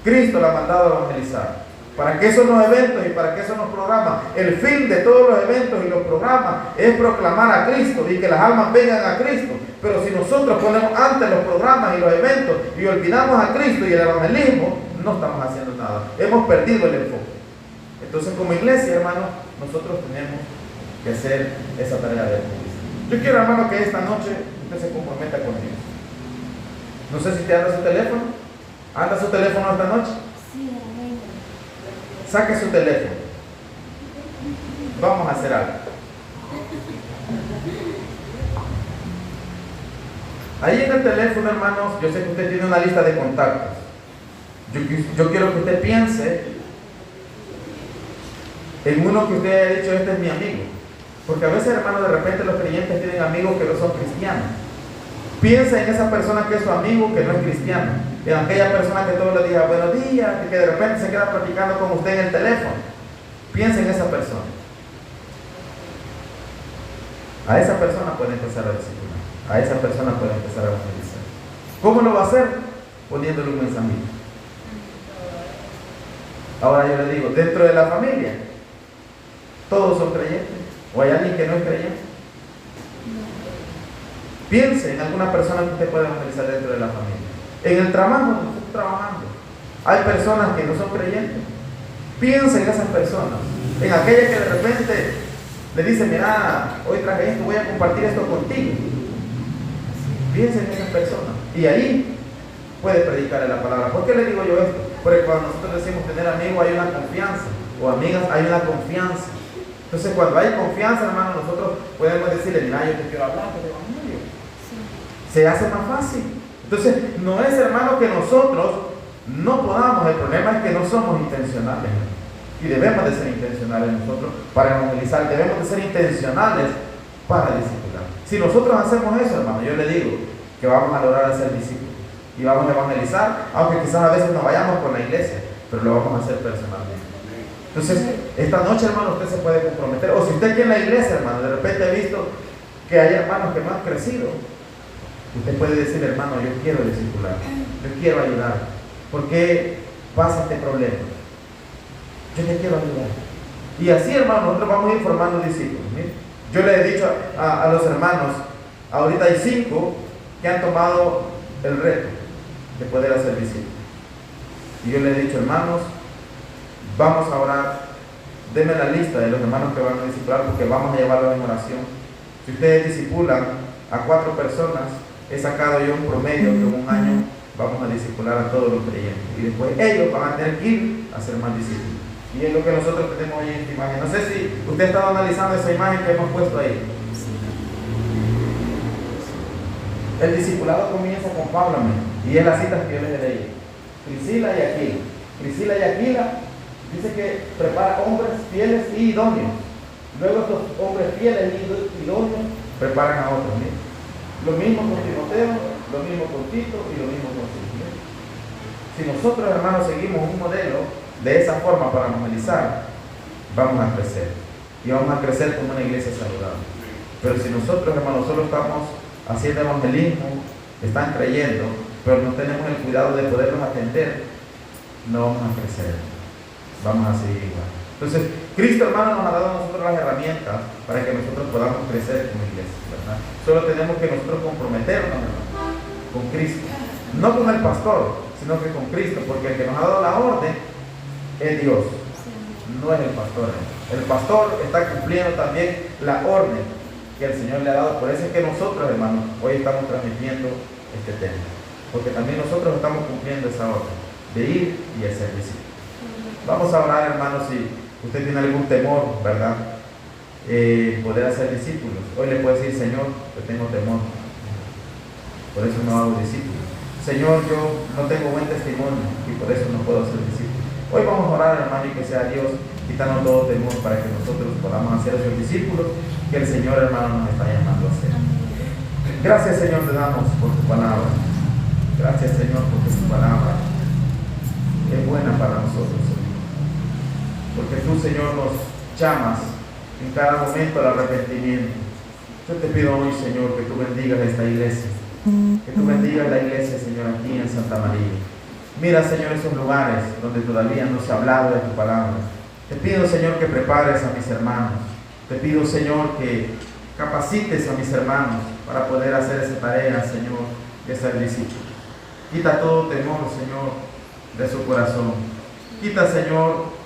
Cristo la ha mandado a evangelizar. ¿Para qué son los eventos y para qué son los programas? El fin de todos los eventos y los programas es proclamar a Cristo y que las almas vengan a Cristo. Pero si nosotros ponemos antes los programas y los eventos y olvidamos a Cristo y el evangelismo, no estamos haciendo nada. Hemos perdido el enfoque. Entonces, como iglesia, hermano, nosotros tenemos que hacer esa tarea de evangelizar. Yo quiero, hermano, que esta noche usted se comprometa con Dios. No sé si te anda su teléfono. ¿Anda su teléfono esta noche? Sí, amén. Saque su teléfono. Vamos a hacer algo. Ahí en el teléfono, hermanos, yo sé que usted tiene una lista de contactos. Yo quiero que usted piense en uno que usted haya dicho, este es mi amigo. Porque a veces, hermanos, de repente los creyentes tienen amigos que no son cristianos. Piensa en esa persona que es su amigo, que no es cristiano. En aquella persona que todos le diga buenos días, y que de repente se queda platicando con usted en el teléfono. Piensa en esa persona. A esa persona puede empezar a disciplinar. A esa persona puede empezar a evangelizar. ¿Cómo lo va a hacer? Poniéndole un mensajito. Ahora yo le digo, dentro de la familia, ¿todos son creyentes? ¿O hay alguien que no es creyente? Piense en alguna persona que usted pueda evangelizar dentro de la familia. En el trabajo, donde usted está trabajando, hay personas que no son creyentes. Piense en esas personas. En aquella que de repente le dice, mira, hoy traje esto, voy a compartir esto contigo. Piense en esas personas. Y ahí puede predicarle la palabra. ¿Por qué le digo yo esto? Porque cuando nosotros decimos tener amigos hay una confianza. O amigas hay una confianza. Entonces, cuando hay confianza, hermano, nosotros podemos decirle, mira, yo te quiero hablar del evangelio. Se hace más fácil. Entonces, no es, hermano, que nosotros no podamos, el problema es que no somos intencionales. Y debemos de ser intencionales nosotros para evangelizar, debemos de ser intencionales para discipular. Si nosotros hacemos eso, hermano, yo le digo que vamos a lograr ser discípulos y vamos a evangelizar, aunque quizás a veces no vayamos con la iglesia, pero lo vamos a hacer personalmente. Entonces, esta noche, hermano, usted se puede comprometer, o si usted aquí en la iglesia, hermano, de repente ha visto que hay hermanos que no han crecido, usted puede decir, hermano, yo quiero discipular, yo quiero ayudar. ¿Por qué pasa este problema? Yo te quiero ayudar. Y así, hermano, nosotros vamos a ir formando discípulos. ¿Sí? Yo le he dicho a los hermanos, ahorita hay 5 que han tomado el reto de poder hacer discípulos. Y yo le he dicho, hermanos, vamos a orar, denme la lista de los hermanos que van a discipular, porque vamos a llevarlos en oración. Si ustedes discipulan a 4 personas, he sacado yo un promedio que en un año vamos a discipular a todos los creyentes. Y después ellos van a tener que ir a ser más discípulos. Y es lo que nosotros tenemos ahí en esta imagen. No sé si usted ha estado analizando esa imagen que hemos puesto ahí. El discipulado comienza con Pablo, y es la cita que yo les leí. Priscila y Aquila. Priscila y Aquila dice que prepara hombres fieles y idóneos. Luego estos hombres fieles y idóneos preparan a otros. ¿Sí? Lo mismo con Timoteo, lo mismo con Tito y lo mismo con Silvio. Si nosotros, hermanos, seguimos un modelo de esa forma para evangelizar, vamos a crecer. Y vamos a crecer como una iglesia saludable. Pero si nosotros, hermanos, solo estamos haciendo evangelismo, están creyendo, pero no tenemos el cuidado de poderlos atender, no vamos a crecer. Vamos a seguir igual. Entonces, Cristo, hermano, nos ha dado a nosotros las herramientas para que nosotros podamos crecer como iglesia, ¿verdad? Solo tenemos que nosotros comprometernos, hermano, con Cristo. No con el pastor, sino que con Cristo, porque el que nos ha dado la orden es Dios, no es el pastor. El pastor está cumpliendo también la orden que el Señor le ha dado. Por eso es que nosotros, hermanos, hoy estamos transmitiendo este tema, porque también nosotros estamos cumpliendo esa orden de ir y hacer discípulos. Vamos a orar, hermanos, si usted tiene algún temor, ¿verdad? Poder hacer discípulos. Hoy le puede decir, Señor, yo tengo temor, por eso no hago discípulos. Señor, yo no tengo buen testimonio y por eso no puedo hacer discípulos. Hoy vamos a orar, hermano, y que sea Dios quitando todo temor para que nosotros podamos hacer esos discípulos que el Señor, hermano, nos está llamando a hacer. Gracias, Señor, te damos por tu palabra. Gracias, Señor, porque tu palabra es buena para nosotros, Señor. Porque tú, Señor, nos llamas en cada momento al arrepentimiento. Yo te pido hoy, Señor, que tú bendigas esta iglesia. Que tú bendigas la iglesia, Señor, aquí en Santa María. Mira, Señor, esos lugares donde todavía no se ha hablado de tu palabra. Te pido, Señor, que prepares a mis hermanos. Te pido, Señor, que capacites a mis hermanos para poder hacer esa tarea, Señor, de ser discípulos. Quita todo temor, Señor, de su corazón. Quita, Señor,